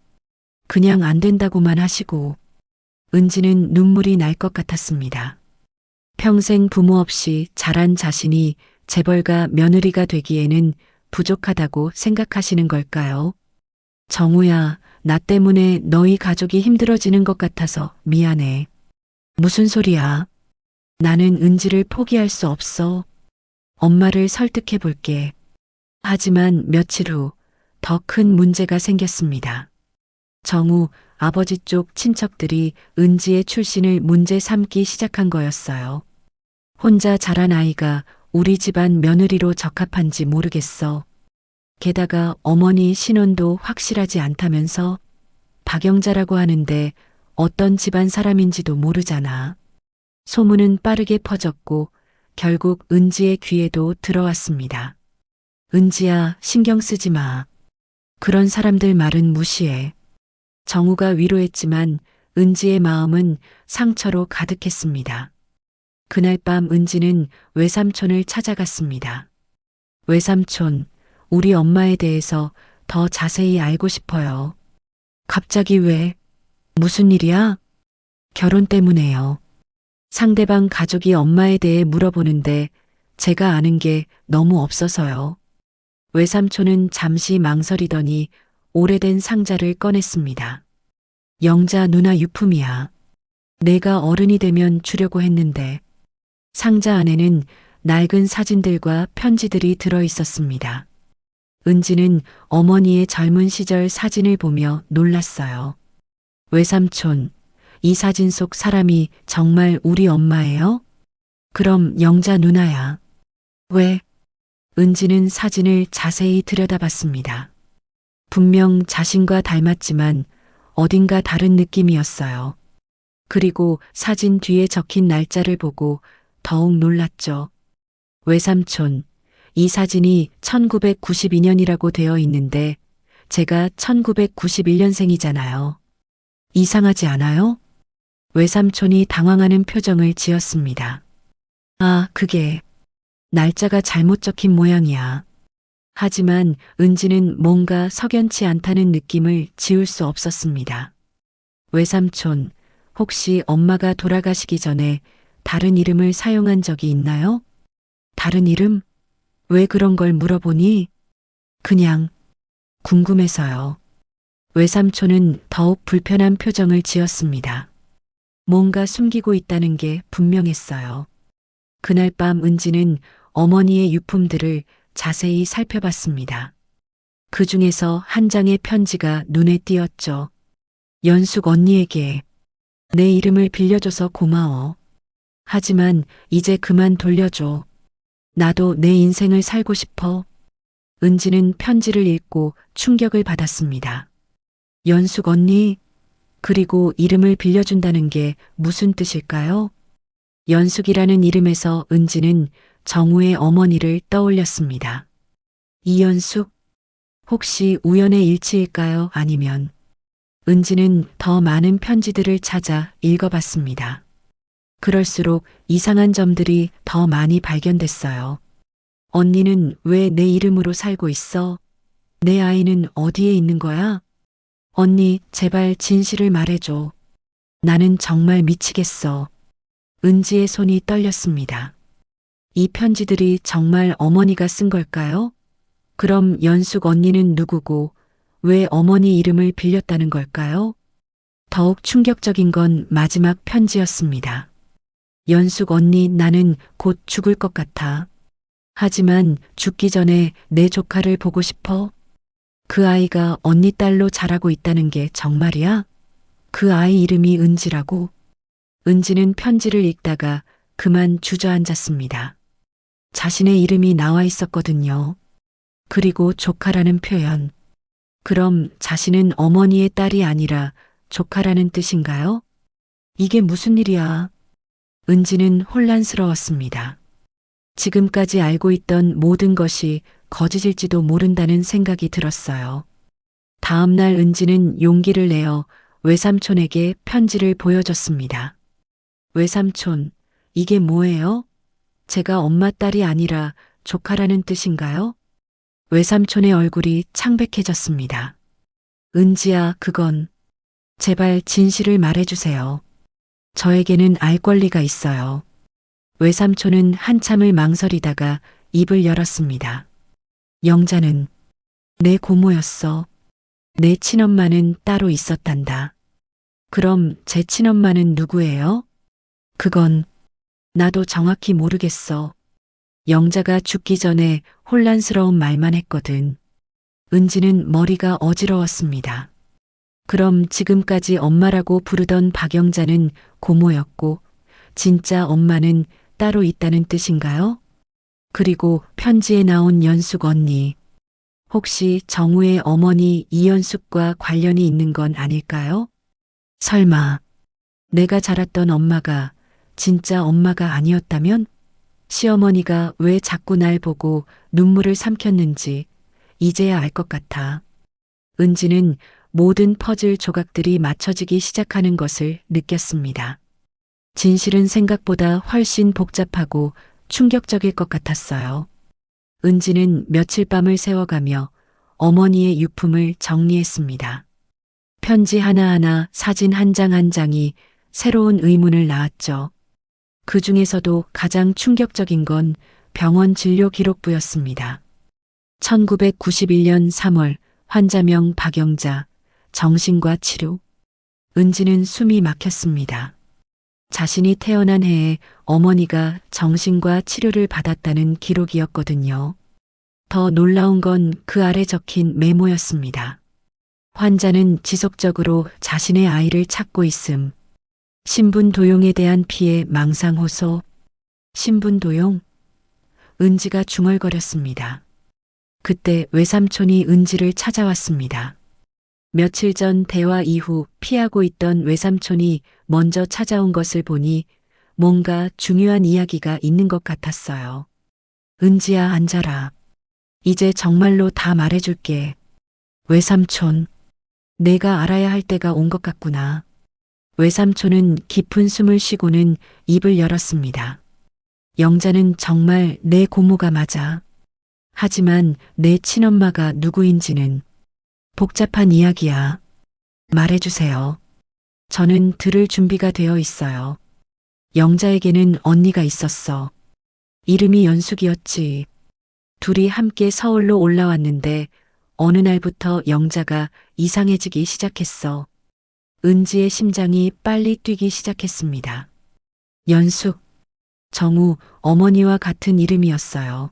그냥 안 된다고만 하시고. 은지는 눈물이 날 것 같았습니다. 평생 부모 없이 자란 자신이 재벌가 며느리가 되기에는 부족하다고 생각하시는 걸까요? 정우야, 나 때문에 너희 가족이 힘들어지는 것 같아서 미안해. 무슨 소리야? 나는 은지를 포기할 수 없어. 엄마를 설득해 볼게. 하지만 며칠 후 더 큰 문제가 생겼습니다. 정우 아버지 쪽 친척들이 은지의 출신을 문제 삼기 시작한 거였어요. 혼자 자란 아이가 우리 집안 며느리로 적합한지 모르겠어. 게다가 어머니 신원도 확실하지 않다면서 박영자라고 하는데 어떤 집안 사람인지도 모르잖아. 소문은 빠르게 퍼졌고 결국 은지의 귀에도 들어왔습니다. 은지야, 신경 쓰지 마. 그런 사람들 말은 무시해. 정우가 위로했지만 은지의 마음은 상처로 가득했습니다. 그날 밤 은지는 외삼촌을 찾아갔습니다. 외삼촌, 우리 엄마에 대해서 더 자세히 알고 싶어요. 갑자기 왜? 무슨 일이야? 결혼 때문에요. 상대방 가족이 엄마에 대해 물어보는데 제가 아는 게 너무 없어서요. 외삼촌은 잠시 망설이더니 오래된 상자를 꺼냈습니다. 영자 누나 유품이야. 내가 어른이 되면 주려고 했는데 상자 안에는 낡은 사진들과 편지들이 들어 있었습니다. 은지는 어머니의 젊은 시절 사진을 보며 놀랐어요. 외삼촌, 이 사진 속 사람이 정말 우리 엄마예요? 그럼 영자 누나야. 왜? 은지는 사진을 자세히 들여다봤습니다. 분명 자신과 닮았지만 어딘가 다른 느낌이었어요. 그리고 사진 뒤에 적힌 날짜를 보고 더욱 놀랐죠. 외삼촌, 이 사진이 1992년이라고 되어 있는데 제가 1991년생이잖아요. 이상하지 않아요? 외삼촌이 당황하는 표정을 지었습니다. 아, 그게 날짜가 잘못 적힌 모양이야. 하지만 은지는 뭔가 석연치 않다는 느낌을 지울 수 없었습니다. 외삼촌, 혹시 엄마가 돌아가시기 전에 다른 이름을 사용한 적이 있나요? 다른 이름? 왜 그런 걸 물어보니? 그냥 궁금해서요. 외삼촌은 더욱 불편한 표정을 지었습니다. 뭔가 숨기고 있다는 게 분명했어요. 그날 밤 은지는 어머니의 유품들을 자세히 살펴봤습니다. 그 중에서 한 장의 편지가 눈에 띄었죠. 연숙 언니에게 내 이름을 빌려줘서 고마워. 하지만 이제 그만 돌려줘. 나도 내 인생을 살고 싶어. 은지는 편지를 읽고 충격을 받았습니다. 연숙 언니, 그리고 이름을 빌려준다는 게 무슨 뜻일까요? 연숙이라는 이름에서 은지는 정우의 어머니를 떠올렸습니다. 이연숙? 혹시 우연의 일치일까요? 아니면? 은지는 더 많은 편지들을 찾아 읽어봤습니다. 그럴수록 이상한 점들이 더 많이 발견됐어요. 언니는 왜 내 이름으로 살고 있어? 내 아이는 어디에 있는 거야? 언니, 제발 진실을 말해줘. 나는 정말 미치겠어. 은지의 손이 떨렸습니다. 이 편지들이 정말 어머니가 쓴 걸까요? 그럼 연숙 언니는 누구고 왜 어머니 이름을 빌렸다는 걸까요? 더욱 충격적인 건 마지막 편지였습니다. 연숙 언니, 나는 곧 죽을 것 같아. 하지만 죽기 전에 내 조카를 보고 싶어. 그 아이가 언니 딸로 자라고 있다는 게 정말이야? 그 아이 이름이 은지라고? 은지는 편지를 읽다가 그만 주저앉았습니다. 자신의 이름이 나와 있었거든요. 그리고 조카라는 표현. 그럼 자신은 어머니의 딸이 아니라 조카라는 뜻인가요? 이게 무슨 일이야? 은지는 혼란스러웠습니다. 지금까지 알고 있던 모든 것이 거짓일지도 모른다는 생각이 들었어요. 다음 날 은지는 용기를 내어 외삼촌에게 편지를 보여줬습니다. 외삼촌, 이게 뭐예요? 제가 엄마 딸이 아니라 조카라는 뜻인가요? 외삼촌의 얼굴이 창백해졌습니다. 은지야, 그건 제발 진실을 말해주세요. 저에게는 알 권리가 있어요. 외삼촌은 한참을 망설이다가 입을 열었습니다. 영자는 내 고모였어. 내 친엄마는 따로 있었단다. 그럼 제 친엄마는 누구예요? 그건 나도 정확히 모르겠어. 영자가 죽기 전에 혼란스러운 말만 했거든. 은지는 머리가 어지러웠습니다. 그럼 지금까지 엄마라고 부르던 박영자는 고모였고 진짜 엄마는 따로 있다는 뜻인가요? 그리고 편지에 나온 연숙 언니. 혹시 정우의 어머니 이연숙과 관련이 있는 건 아닐까요? 설마 내가 자랐던 엄마가 진짜 엄마가 아니었다면? 시어머니가 왜 자꾸 날 보고 눈물을 삼켰는지 이제야 알 것 같아. 은지는 모든 퍼즐 조각들이 맞춰지기 시작하는 것을 느꼈습니다. 진실은 생각보다 훨씬 복잡하고 충격적일 것 같았어요. 은지는 며칠 밤을 새워가며 어머니의 유품을 정리했습니다. 편지 하나하나, 사진 한 장 한 장이 새로운 의문을 낳았죠. 그 중에서도 가장 충격적인 건 병원 진료 기록부였습니다. 1991년 3월 환자명 박영자, 정신과 치료. 은지는 숨이 막혔습니다. 자신이 태어난 해에 어머니가 정신과 치료를 받았다는 기록이었거든요. 더 놀라운 건 그 아래 적힌 메모였습니다. 환자는 지속적으로 자신의 아이를 찾고 있음. 신분 도용에 대한 피해 망상 호소. 신분 도용? 은지가 중얼거렸습니다. 그때 외삼촌이 은지를 찾아왔습니다. 며칠 전 대화 이후 피하고 있던 외삼촌이 먼저 찾아온 것을 보니 뭔가 중요한 이야기가 있는 것 같았어요. 은지야, 앉아라. 이제 정말로 다 말해줄게. 외삼촌, 내가 알아야 할 때가 온 것 같구나. 외삼촌은 깊은 숨을 쉬고는 입을 열었습니다. 영자는 정말 내 고모가 맞아. 하지만 내 친엄마가 누구인지는 복잡한 이야기야. 말해주세요. 저는 들을 준비가 되어 있어요. 영자에게는 언니가 있었어. 이름이 연숙이었지. 둘이 함께 서울로 올라왔는데 어느 날부터 영자가 이상해지기 시작했어. 은지의 심장이 빨리 뛰기 시작했습니다. 연숙, 정우, 어머니와 같은 이름이었어요.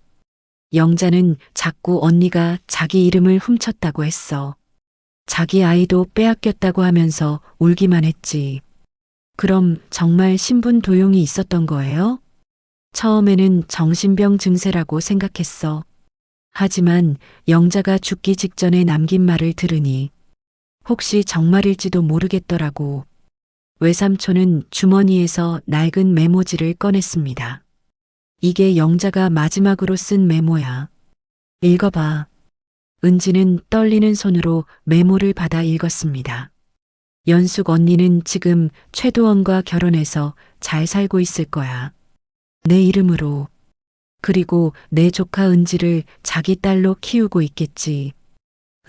영자는 자꾸 언니가 자기 이름을 훔쳤다고 했어. 자기 아이도 빼앗겼다고 하면서 울기만 했지. 그럼 정말 신분 도용이 있었던 거예요? 처음에는 정신병 증세라고 생각했어. 하지만 영자가 죽기 직전에 남긴 말을 들으니 혹시 정말일지도 모르겠더라고. 외삼촌은 주머니에서 낡은 메모지를 꺼냈습니다. 이게 영자가 마지막으로 쓴 메모야. 읽어봐. 은지는 떨리는 손으로 메모를 받아 읽었습니다. 연숙 언니는 지금 최도원과 결혼해서 잘 살고 있을 거야. 내 이름으로. 그리고 내 조카 은지를 자기 딸로 키우고 있겠지.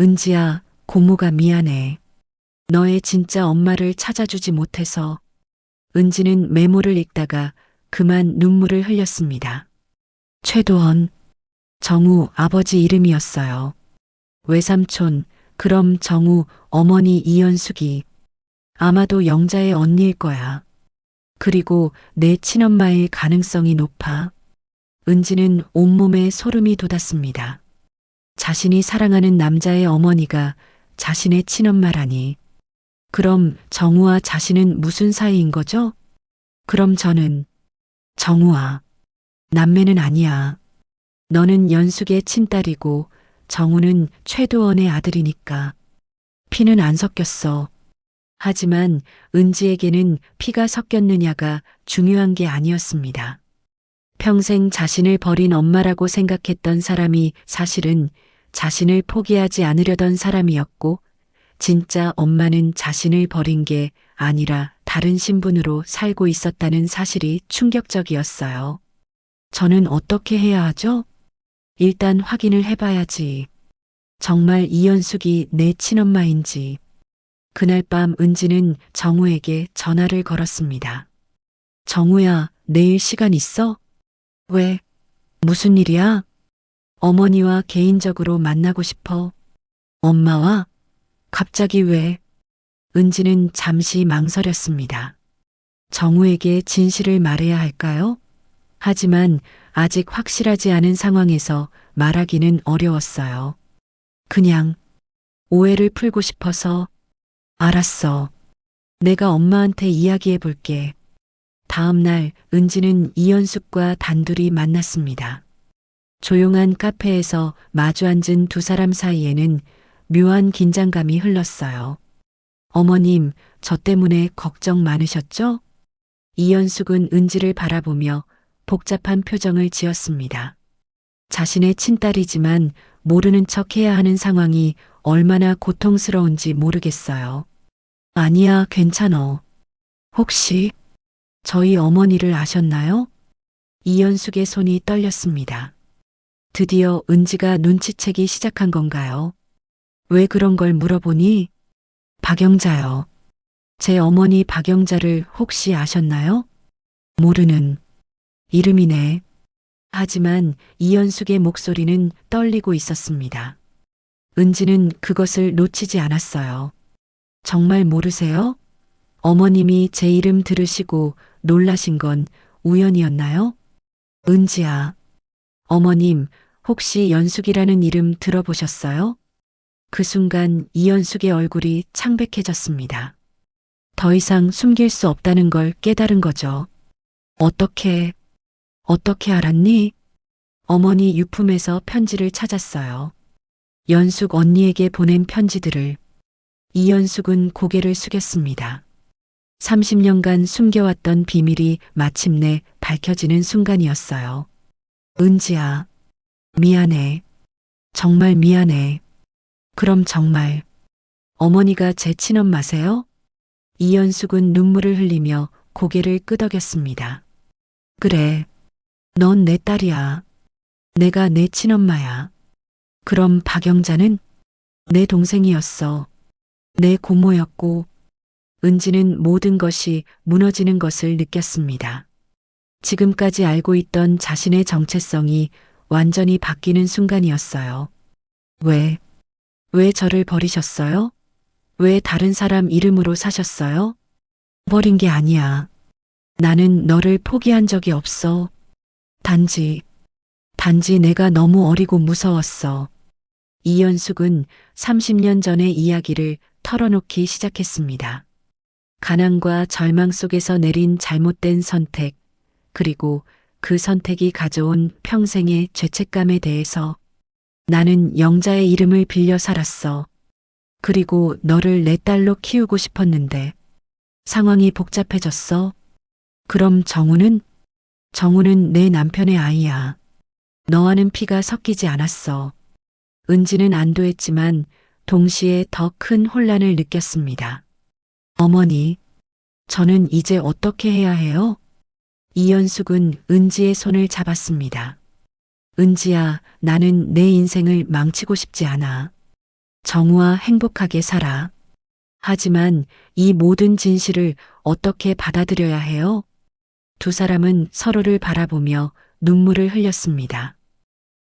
은지야, 고모가 미안해. 너의 진짜 엄마를 찾아주지 못해서. 은지는 메모를 읽다가 그만 눈물을 흘렸습니다. 최도원, 정우 아버지 이름이었어요. 외삼촌, 그럼 정우 어머니 이연숙이 아마도 영자의 언니일 거야. 그리고 내 친엄마일 가능성이 높아. 은지는 온몸에 소름이 돋았습니다. 자신이 사랑하는 남자의 어머니가 자신의 친엄마라니. 그럼 정우와 자신은 무슨 사이인 거죠? 그럼 저는 정우아, 남매는 아니야. 너는 연숙의 친딸이고 정우는 최도원의 아들이니까. 피는 안 섞였어. 하지만 은지에게는 피가 섞였느냐가 중요한 게 아니었습니다. 평생 자신을 버린 엄마라고 생각했던 사람이 사실은 자신을 포기하지 않으려던 사람이었고, 진짜 엄마는 자신을 버린 게 아니라 다른 신분으로 살고 있었다는 사실이 충격적이었어요. 저는 어떻게 해야 하죠? 일단 확인을 해봐야지. 정말 이연숙이 내 친엄마인지. 그날 밤 은지는 정우에게 전화를 걸었습니다. 정우야, 내일 시간 있어? 왜? 무슨 일이야? 어머니와 개인적으로 만나고 싶어. 엄마와? 갑자기 왜? 은지는 잠시 망설였습니다. 정우에게 진실을 말해야 할까요? 하지만 아직 확실하지 않은 상황에서 말하기는 어려웠어요. 그냥 오해를 풀고 싶어서. 알았어. 내가 엄마한테 이야기해 볼게. 다음 날 은지는 이현숙과 단둘이 만났습니다. 조용한 카페에서 마주 앉은 두 사람 사이에는 묘한 긴장감이 흘렀어요. 어머님, 저 때문에 걱정 많으셨죠? 이현숙은 은지를 바라보며 복잡한 표정을 지었습니다. 자신의 친딸이지만 모르는 척 해야 하는 상황이 얼마나 고통스러운지 모르겠어요. 아니야, 괜찮어. 혹시 저희 어머니를 아셨나요? 이현숙의 손이 떨렸습니다. 드디어 은지가 눈치채기 시작한 건가요? 왜 그런 걸 물어보니? 박영자요. 제 어머니 박영자를 혹시 아셨나요? 모르는 이름이네. 하지만 이현숙의 목소리는 떨리고 있었습니다. 은지는 그것을 놓치지 않았어요. 정말 모르세요? 어머님이 제 이름 들으시고 놀라신 건 우연이었나요? 은지야. 어머님, 혹시 연숙이라는 이름 들어보셨어요? 그 순간 이현숙의 얼굴이 창백해졌습니다. 더 이상 숨길 수 없다는 걸 깨달은 거죠. 어떻게 알았니? 어머니 유품에서 편지를 찾았어요. 연숙 언니에게 보낸 편지들을. 이현숙은 고개를 숙였습니다. 30년간 숨겨왔던 비밀이 마침내 밝혀지는 순간이었어요. 은지야, 미안해. 정말 미안해. 그럼 정말 어머니가 제 친엄마세요? 이현숙은 눈물을 흘리며 고개를 끄덕였습니다. 그래, 넌 내 딸이야. 내가 내 친엄마야. 그럼 박영자는 내 동생이었어. 내 고모였고. 은지는 모든 것이 무너지는 것을 느꼈습니다. 지금까지 알고 있던 자신의 정체성이 완전히 바뀌는 순간이었어요. 왜 저를 버리셨어요? 왜 다른 사람 이름으로 사셨어요? 버린 게 아니야. 나는 너를 포기한 적이 없어. 단지 내가 너무 어리고 무서웠어. 이현숙은 30년 전의 이야기를 털어놓기 시작했습니다. 가난과 절망 속에서 내린 잘못된 선택, 그리고 그 선택이 가져온 평생의 죄책감에 대해서. 나는 영자의 이름을 빌려 살았어. 그리고 너를 내 딸로 키우고 싶었는데 상황이 복잡해졌어. 그럼 정우는 내 남편의 아이야. 너와는 피가 섞이지 않았어. 은지는 안도했지만 동시에 더 큰 혼란을 느꼈습니다. 어머니, 저는 이제 어떻게 해야 해요? 이현숙은 은지의 손을 잡았습니다. 은지야, 나는 내 인생을 망치고 싶지 않아. 정우와 행복하게 살아. 하지만 이 모든 진실을 어떻게 받아들여야 해요? 두 사람은 서로를 바라보며 눈물을 흘렸습니다.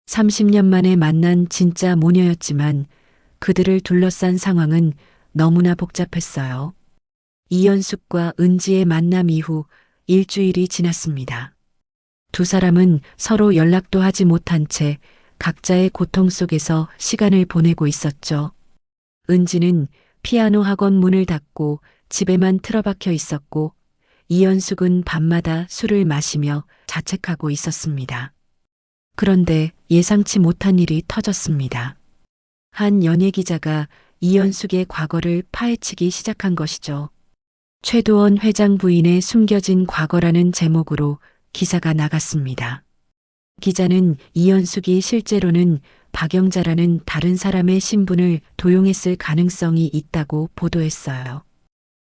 30년 만에 만난 진짜 모녀였지만 그들을 둘러싼 상황은 너무나 복잡했어요. 이현숙과 은지의 만남 이후 일주일이 지났습니다. 두 사람은 서로 연락도 하지 못한 채 각자의 고통 속에서 시간을 보내고 있었죠. 은지는 피아노 학원 문을 닫고 집에만 틀어박혀 있었고, 이현숙은 밤마다 술을 마시며 자책하고 있었습니다. 그런데 예상치 못한 일이 터졌습니다. 한 연예 기자가 이현숙의 과거를 파헤치기 시작한 것이죠. 최도원 회장 부인의 숨겨진 과거라는 제목으로 기사가 나갔습니다. 기자는 이현숙이 실제로는 박영자라는 다른 사람의 신분을 도용했을 가능성이 있다고 보도했어요.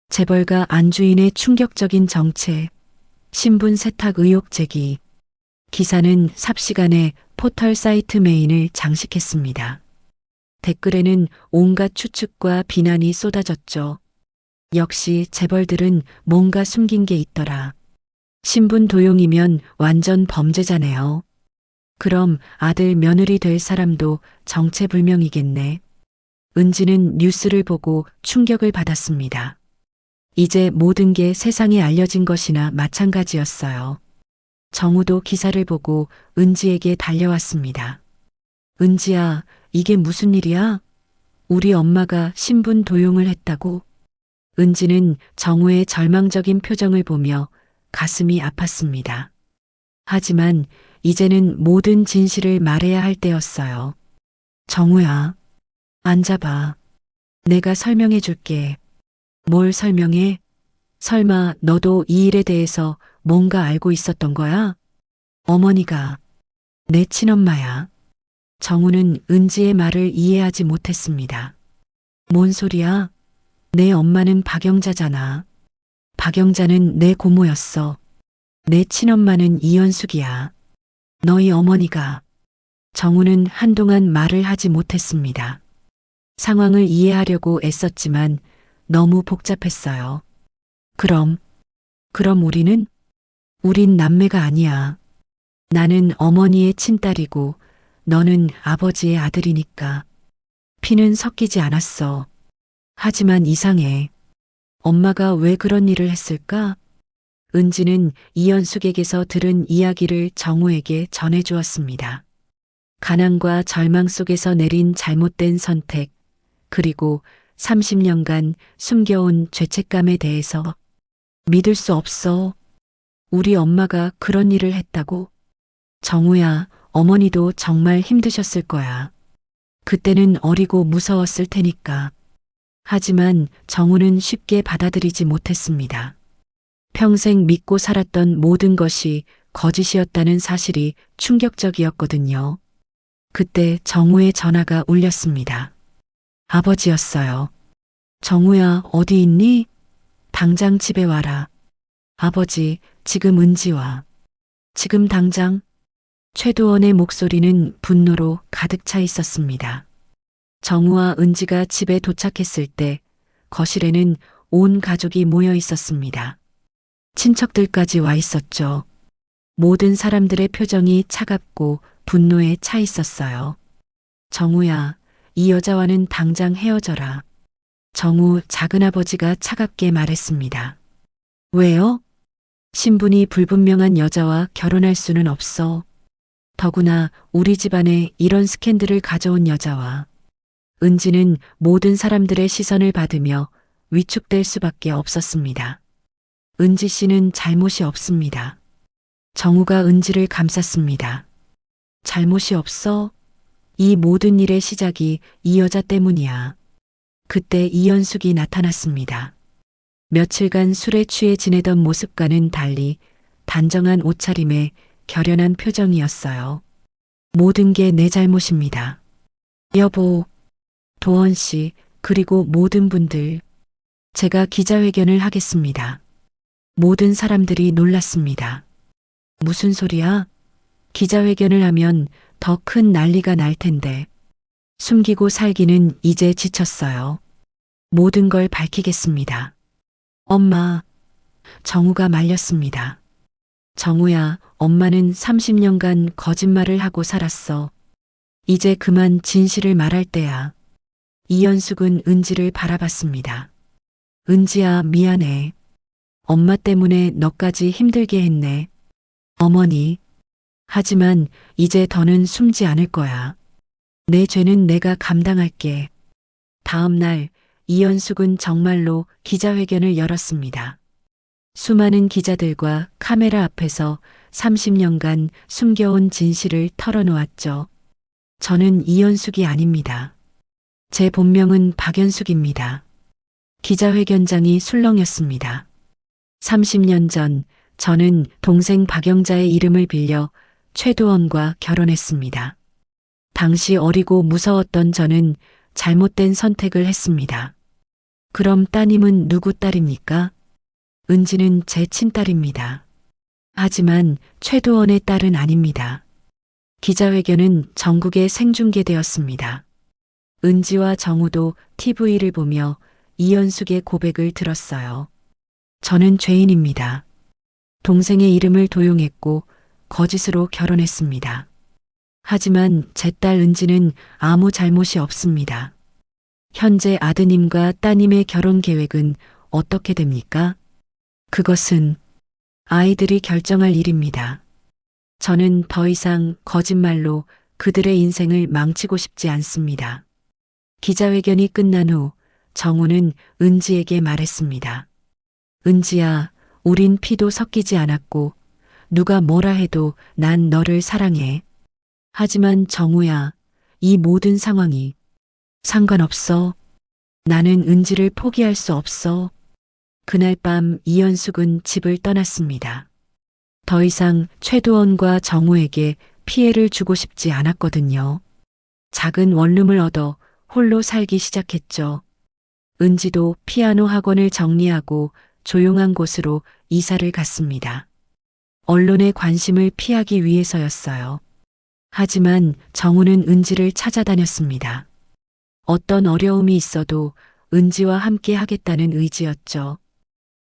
재벌가 안주인의 충격적인 정체, 신분 세탁 의혹 제기. 기사는 삽시간에 포털 사이트 메인을 장식했습니다. 댓글에는 온갖 추측과 비난이 쏟아졌죠. 역시 재벌들은 뭔가 숨긴 게 있더라. 신분 도용이면 완전 범죄자네요. 그럼 아들 며느리 될 사람도 정체불명이겠네. 은지는 뉴스를 보고 충격을 받았습니다. 이제 모든 게 세상에 알려진 것이나 마찬가지였어요. 정우도 기사를 보고 은지에게 달려왔습니다. 은지야, 이게 무슨 일이야? 우리 엄마가 신분 도용을 했다고? 은지는 정우의 절망적인 표정을 보며 가슴이 아팠습니다. 하지만 이제는 모든 진실을 말해야 할 때였어요. 정우야, 앉아봐. 내가 설명해 줄게. 뭘 설명해? 설마 너도 이 일에 대해서 뭔가 알고 있었던 거야? 어머니가 내 친엄마야. 정우는 은지의 말을 이해하지 못했습니다. 뭔 소리야? 내 엄마는 박영자잖아. 박영자는 내 고모였어. 내 친엄마는 이현숙이야. 너희 어머니가. 정우는 한동안 말을 하지 못했습니다. 상황을 이해하려고 애썼지만 너무 복잡했어요. 그럼 우리는? 우린 남매가 아니야. 나는 어머니의 친딸이고 너는 아버지의 아들이니까. 피는 섞이지 않았어. 하지만 이상해. 엄마가 왜 그런 일을 했을까? 은지는 이현숙에게서 들은 이야기를 정우에게 전해주었습니다. 가난과 절망 속에서 내린 잘못된 선택, 그리고 30년간 숨겨온 죄책감에 대해서. 믿을 수 없어. 우리 엄마가 그런 일을 했다고? 정우야, 어머니도 정말 힘드셨을 거야. 그때는 어리고 무서웠을 테니까. 하지만 정우는 쉽게 받아들이지 못했습니다. 평생 믿고 살았던 모든 것이 거짓이었다는 사실이 충격적이었거든요. 그때 정우의 전화가 울렸습니다. 아버지였어요. 정우야, 어디 있니? 당장 집에 와라. 아버지, 지금 은지와. 지금 당장. 최도원의 목소리는 분노로 가득 차 있었습니다. 정우와 은지가 집에 도착했을 때 거실에는 온 가족이 모여 있었습니다. 친척들까지 와 있었죠. 모든 사람들의 표정이 차갑고 분노에 차 있었어요. 정우야, 이 여자와는 당장 헤어져라. 정우 작은아버지가 차갑게 말했습니다. 왜요? 신분이 불분명한 여자와 결혼할 수는 없어. 더구나 우리 집안에 이런 스캔들을 가져온 여자와. 은지는 모든 사람들의 시선을 받으며 위축될 수밖에 없었습니다. 은지 씨는 잘못이 없습니다. 정우가 은지를 감쌌습니다. 잘못이 없어? 이 모든 일의 시작이 이 여자 때문이야. 그때 이현숙이 나타났습니다. 며칠간 술에 취해 지내던 모습과는 달리 단정한 옷차림에 결연한 표정이었어요. 모든 게 내 잘못입니다. 여보, 도원 씨, 그리고 모든 분들. 제가 기자회견을 하겠습니다. 모든 사람들이 놀랐습니다. 무슨 소리야? 기자회견을 하면 더 큰 난리가 날 텐데. 숨기고 살기는 이제 지쳤어요. 모든 걸 밝히겠습니다. 엄마, 정우가 말렸습니다. 정우야, 엄마는 30년간 거짓말을 하고 살았어. 이제 그만 진실을 말할 때야. 이현숙은 은지를 바라봤습니다. 은지야, 미안해. 엄마 때문에 너까지 힘들게 했네. 어머니. 하지만 이제 더는 숨지 않을 거야. 내 죄는 내가 감당할게. 다음 날 이현숙은 정말로 기자회견을 열었습니다. 수많은 기자들과 카메라 앞에서 30년간 숨겨온 진실을 털어놓았죠. 저는 이현숙이 아닙니다. 제 본명은 박연숙입니다. 기자회견장이 술렁였습니다. 30년 전 저는 동생 박영자의 이름을 빌려 최도원과 결혼했습니다. 당시 어리고 무서웠던 저는 잘못된 선택을 했습니다. 그럼 따님은 누구 딸입니까? 은지는 제 친딸입니다. 하지만 최도원의 딸은 아닙니다. 기자회견은 전국에 생중계되었습니다. 은지와 정우도 TV를 보며 이현숙의 고백을 들었어요. 저는 죄인입니다. 동생의 이름을 도용했고 거짓으로 결혼했습니다. 하지만 제 딸 은지는 아무 잘못이 없습니다. 현재 아드님과 따님의 결혼 계획은 어떻게 됩니까? 그것은 아이들이 결정할 일입니다. 저는 더 이상 거짓말로 그들의 인생을 망치고 싶지 않습니다. 기자회견이 끝난 후 정우는 은지에게 말했습니다. 은지야, 우린 피도 섞이지 않았고 누가 뭐라 해도 난 너를 사랑해. 하지만 정우야, 이 모든 상황이 상관없어. 나는 은지를 포기할 수 없어. 그날 밤 이현숙은 집을 떠났습니다. 더 이상 최도원과 정우에게 피해를 주고 싶지 않았거든요. 작은 원룸을 얻어 홀로 살기 시작했죠. 은지도 피아노 학원을 정리하고 조용한 곳으로 이사를 갔습니다. 언론의 관심을 피하기 위해서였어요. 하지만 정우는 은지를 찾아다녔습니다. 어떤 어려움이 있어도 은지와 함께 하겠다는 의지였죠.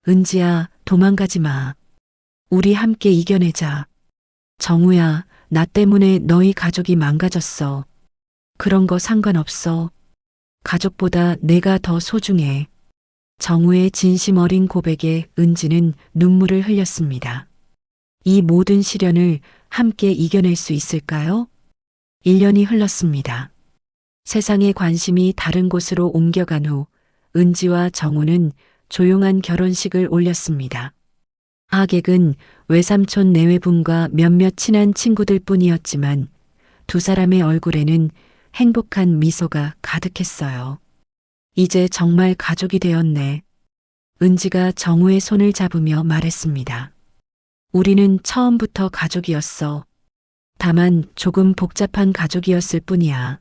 은지야, 도망가지 마. 우리 함께 이겨내자. 정우야, 나 때문에 너희 가족이 망가졌어. 그런 거 상관없어. 가족보다 내가 더 소중해. 정우의 진심 어린 고백에 은지는 눈물을 흘렸습니다. 이 모든 시련을 함께 이겨낼 수 있을까요? 1년이 흘렀습니다. 세상의 관심이 다른 곳으로 옮겨간 후 은지와 정우는 조용한 결혼식을 올렸습니다. 하객은 외삼촌 내외분과 몇몇 친한 친구들 뿐이었지만 두 사람의 얼굴에는 행복한 미소가 가득했어요. 이제 정말 가족이 되었네. 은지가 정우의 손을 잡으며 말했습니다. 우리는 처음부터 가족이었어. 다만 조금 복잡한 가족이었을 뿐이야.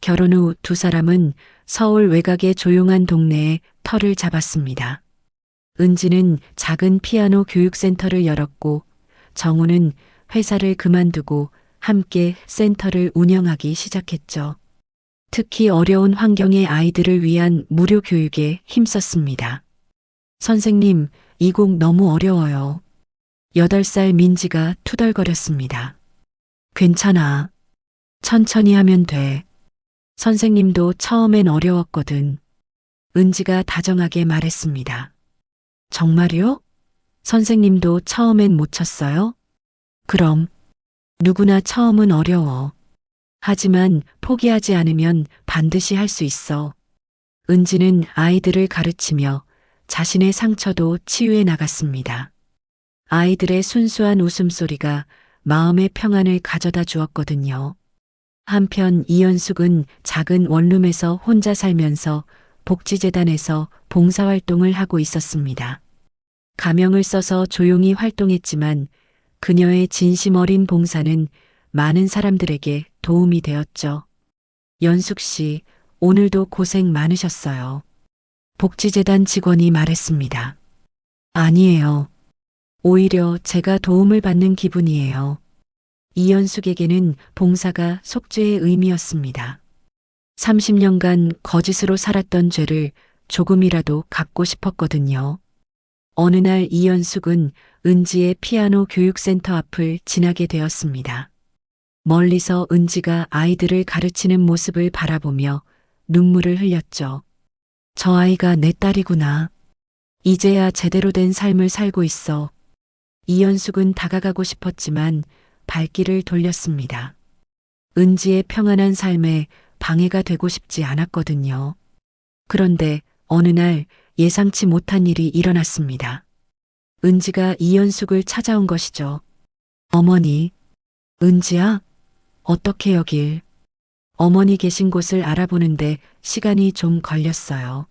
결혼 후 두 사람은 서울 외곽의 조용한 동네에 터를 잡았습니다. 은지는 작은 피아노 교육센터를 열었고 정우는 회사를 그만두고 함께 센터를 운영하기 시작했죠. 특히 어려운 환경의 아이들을 위한 무료 교육에 힘썼습니다. 선생님, 이 곡 너무 어려워요. 8살 민지가 투덜거렸습니다. 괜찮아. 천천히 하면 돼. 선생님도 처음엔 어려웠거든. 은지가 다정하게 말했습니다. 정말요? 선생님도 처음엔 못 쳤어요? 그럼 누구나 처음은 어려워. 하지만 포기하지 않으면 반드시 할 수 있어. 은지는 아이들을 가르치며 자신의 상처도 치유해 나갔습니다. 아이들의 순수한 웃음소리가 마음의 평안을 가져다 주었거든요. 한편 이현숙은 작은 원룸에서 혼자 살면서 복지재단에서 봉사활동을 하고 있었습니다. 가명을 써서 조용히 활동했지만 그녀의 진심 어린 봉사는 많은 사람들에게 도움이 되었죠. 연숙 씨, 오늘도 고생 많으셨어요. 복지재단 직원이 말했습니다. 아니에요. 오히려 제가 도움을 받는 기분이에요. 이연숙에게는 봉사가 속죄의 의미였습니다. 30년간 거짓으로 살았던 죄를 조금이라도 갚고 싶었거든요. 어느 날 이연숙은 은지의 피아노 교육센터 앞을 지나게 되었습니다. 멀리서 은지가 아이들을 가르치는 모습을 바라보며 눈물을 흘렸죠. 저 아이가 내 딸이구나. 이제야 제대로 된 삶을 살고 있어. 이연숙은 다가가고 싶었지만 발길을 돌렸습니다. 은지의 평안한 삶에 방해가 되고 싶지 않았거든요. 그런데 어느 날 예상치 못한 일이 일어났습니다. 은지가 이연숙을 찾아온 것이죠. 어머니, 은지야? 어떻게 여길? 어머니 계신 곳을 알아보는데 시간이 좀 걸렸어요.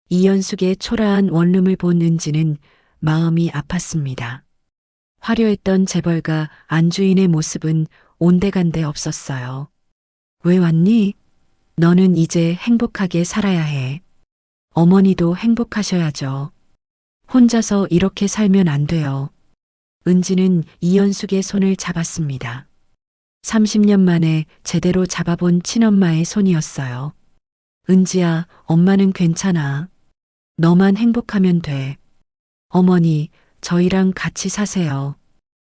이연숙의 초라한 원룸을 본 은지는 마음이 아팠습니다. 화려했던 재벌가 안주인의 모습은 온데간데 없었어요. 왜 왔니? 너는 이제 행복하게 살아야 해. 어머니도 행복하셔야죠. 혼자서 이렇게 살면 안 돼요. 은지는 이연숙의 손을 잡았습니다. 30년 만에 제대로 잡아본 친엄마의 손이었어요. 은지야, 엄마는 괜찮아. 너만 행복하면 돼. 어머니, 저희랑 같이 사세요.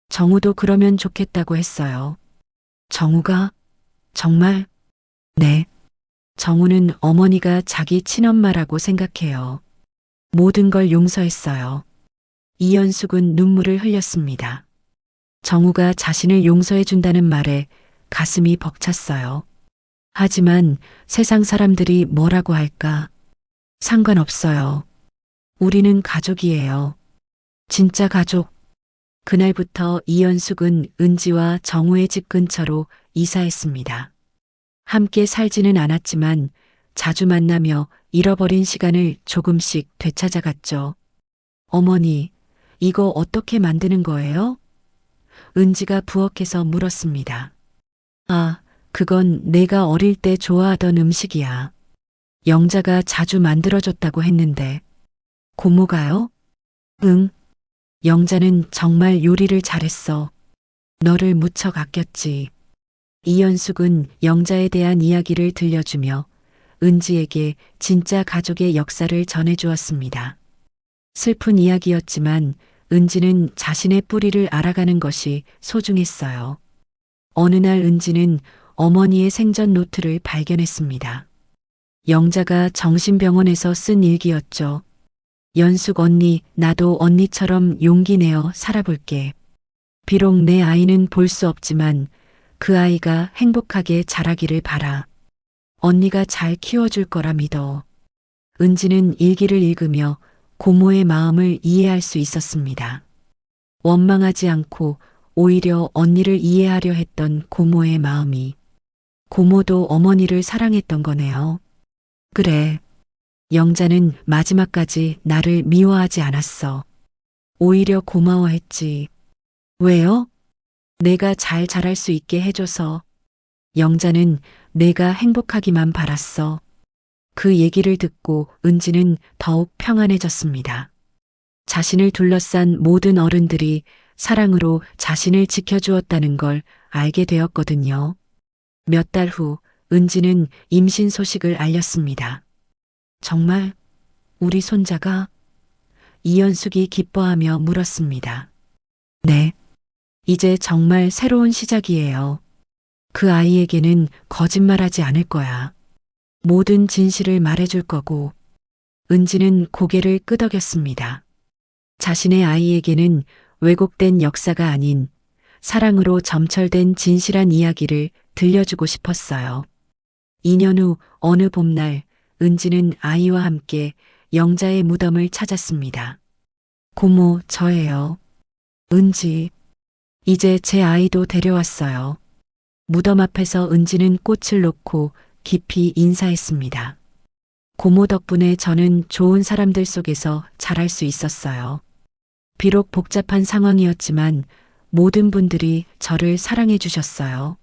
정우도 그러면 좋겠다고 했어요. 정우가? 정말? 네. 정우는 어머니가 자기 친엄마라고 생각해요. 모든 걸 용서했어요. 이연숙은 눈물을 흘렸습니다. 정우가 자신을 용서해준다는 말에 가슴이 벅찼어요. 하지만 세상 사람들이 뭐라고 할까? 상관없어요. 우리는 가족이에요. 진짜 가족. 그날부터 이연숙은 은지와 정우의 집 근처로 이사했습니다. 함께 살지는 않았지만 자주 만나며 잃어버린 시간을 조금씩 되찾아갔죠. 어머니, 이거 어떻게 만드는 거예요? 은지가 부엌에서 물었습니다. 아, 그건 내가 어릴 때 좋아하던 음식이야. 영자가 자주 만들어줬다고 했는데. 고모가요? 응. 영자는 정말 요리를 잘했어. 너를 무척 아꼈지. 이연숙은 영자에 대한 이야기를 들려주며 은지에게 진짜 가족의 역사를 전해주었습니다. 슬픈 이야기였지만 은지는 자신의 뿌리를 알아가는 것이 소중했어요. 어느 날 은지는 어머니의 생전 노트를 발견했습니다. 영자가 정신병원에서 쓴 일기였죠. 연숙 언니, 나도 언니처럼 용기 내어 살아볼게. 비록 내 아이는 볼 수 없지만 그 아이가 행복하게 자라기를 바라. 언니가 잘 키워줄 거라 믿어. 은지는 일기를 읽으며 고모의 마음을 이해할 수 있었습니다. 원망하지 않고 오히려 언니를 이해하려 했던 고모의 마음이. 고모도 어머니를 사랑했던 거네요. 그래. 영자는 마지막까지 나를 미워하지 않았어. 오히려 고마워했지. 왜요? 내가 잘 자랄 수 있게 해줘서. 영자는 내가 행복하기만 바랐어. 그 얘기를 듣고 은지는 더욱 평안해졌습니다. 자신을 둘러싼 모든 어른들이 사랑으로 자신을 지켜주었다는 걸 알게 되었거든요. 몇 달 후 은지는 임신 소식을 알렸습니다. 정말 우리 손자가? 이연숙이 기뻐하며 물었습니다. 네. 이제 정말 새로운 시작이에요. 그 아이에게는 거짓말하지 않을 거야. 모든 진실을 말해줄 거고. 은지는 고개를 끄덕였습니다. 자신의 아이에게는 왜곡된 역사가 아닌 사랑으로 점철된 진실한 이야기를 들려주고 싶었어요. 2년 후 어느 봄날 은지는 아이와 함께 영자의 무덤을 찾았습니다. 고모, 저예요. 은지. 이제 제 아이도 데려왔어요. 무덤 앞에서 은지는 꽃을 놓고 깊이 인사했습니다. 고모 덕분에 저는 좋은 사람들 속에서 자랄 수 있었어요. 비록 복잡한 상황이었지만 모든 분들이 저를 사랑해 주셨어요.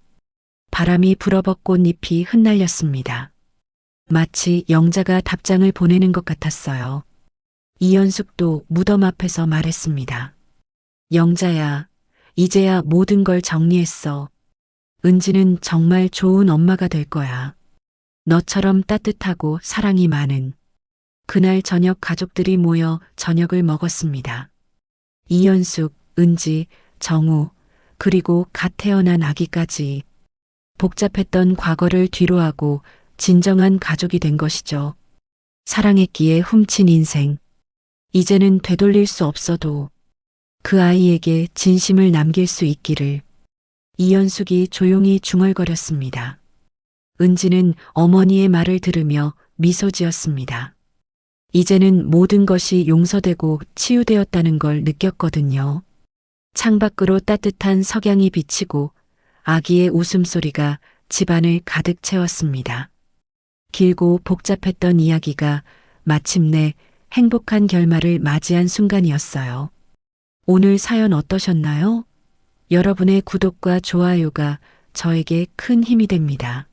바람이 불어버 꽃잎이 흩날렸습니다. 마치 영자가 답장을 보내는 것 같았어요. 이연숙도 무덤 앞에서 말했습니다. 영자야, 이제야 모든 걸 정리했어. 은지는 정말 좋은 엄마가 될 거야. 너처럼 따뜻하고 사랑이 많은. 그날 저녁 가족들이 모여 저녁을 먹었습니다. 이연숙, 은지, 정우, 그리고 갓 태어난 아기까지. 복잡했던 과거를 뒤로하고 진정한 가족이 된 것이죠. 사랑했기에 훔친 인생. 이제는 되돌릴 수 없어도 그 아이에게 진심을 남길 수 있기를. 이연숙이 조용히 중얼거렸습니다. 은지는 어머니의 말을 들으며 미소 지었습니다. 이제는 모든 것이 용서되고 치유되었다는 걸 느꼈거든요. 창밖으로 따뜻한 석양이 비치고 아기의 웃음소리가 집안을 가득 채웠습니다. 길고 복잡했던 이야기가 마침내 행복한 결말을 맞이한 순간이었어요. 오늘 사연 어떠셨나요? 여러분의 구독과 좋아요가 저에게 큰 힘이 됩니다.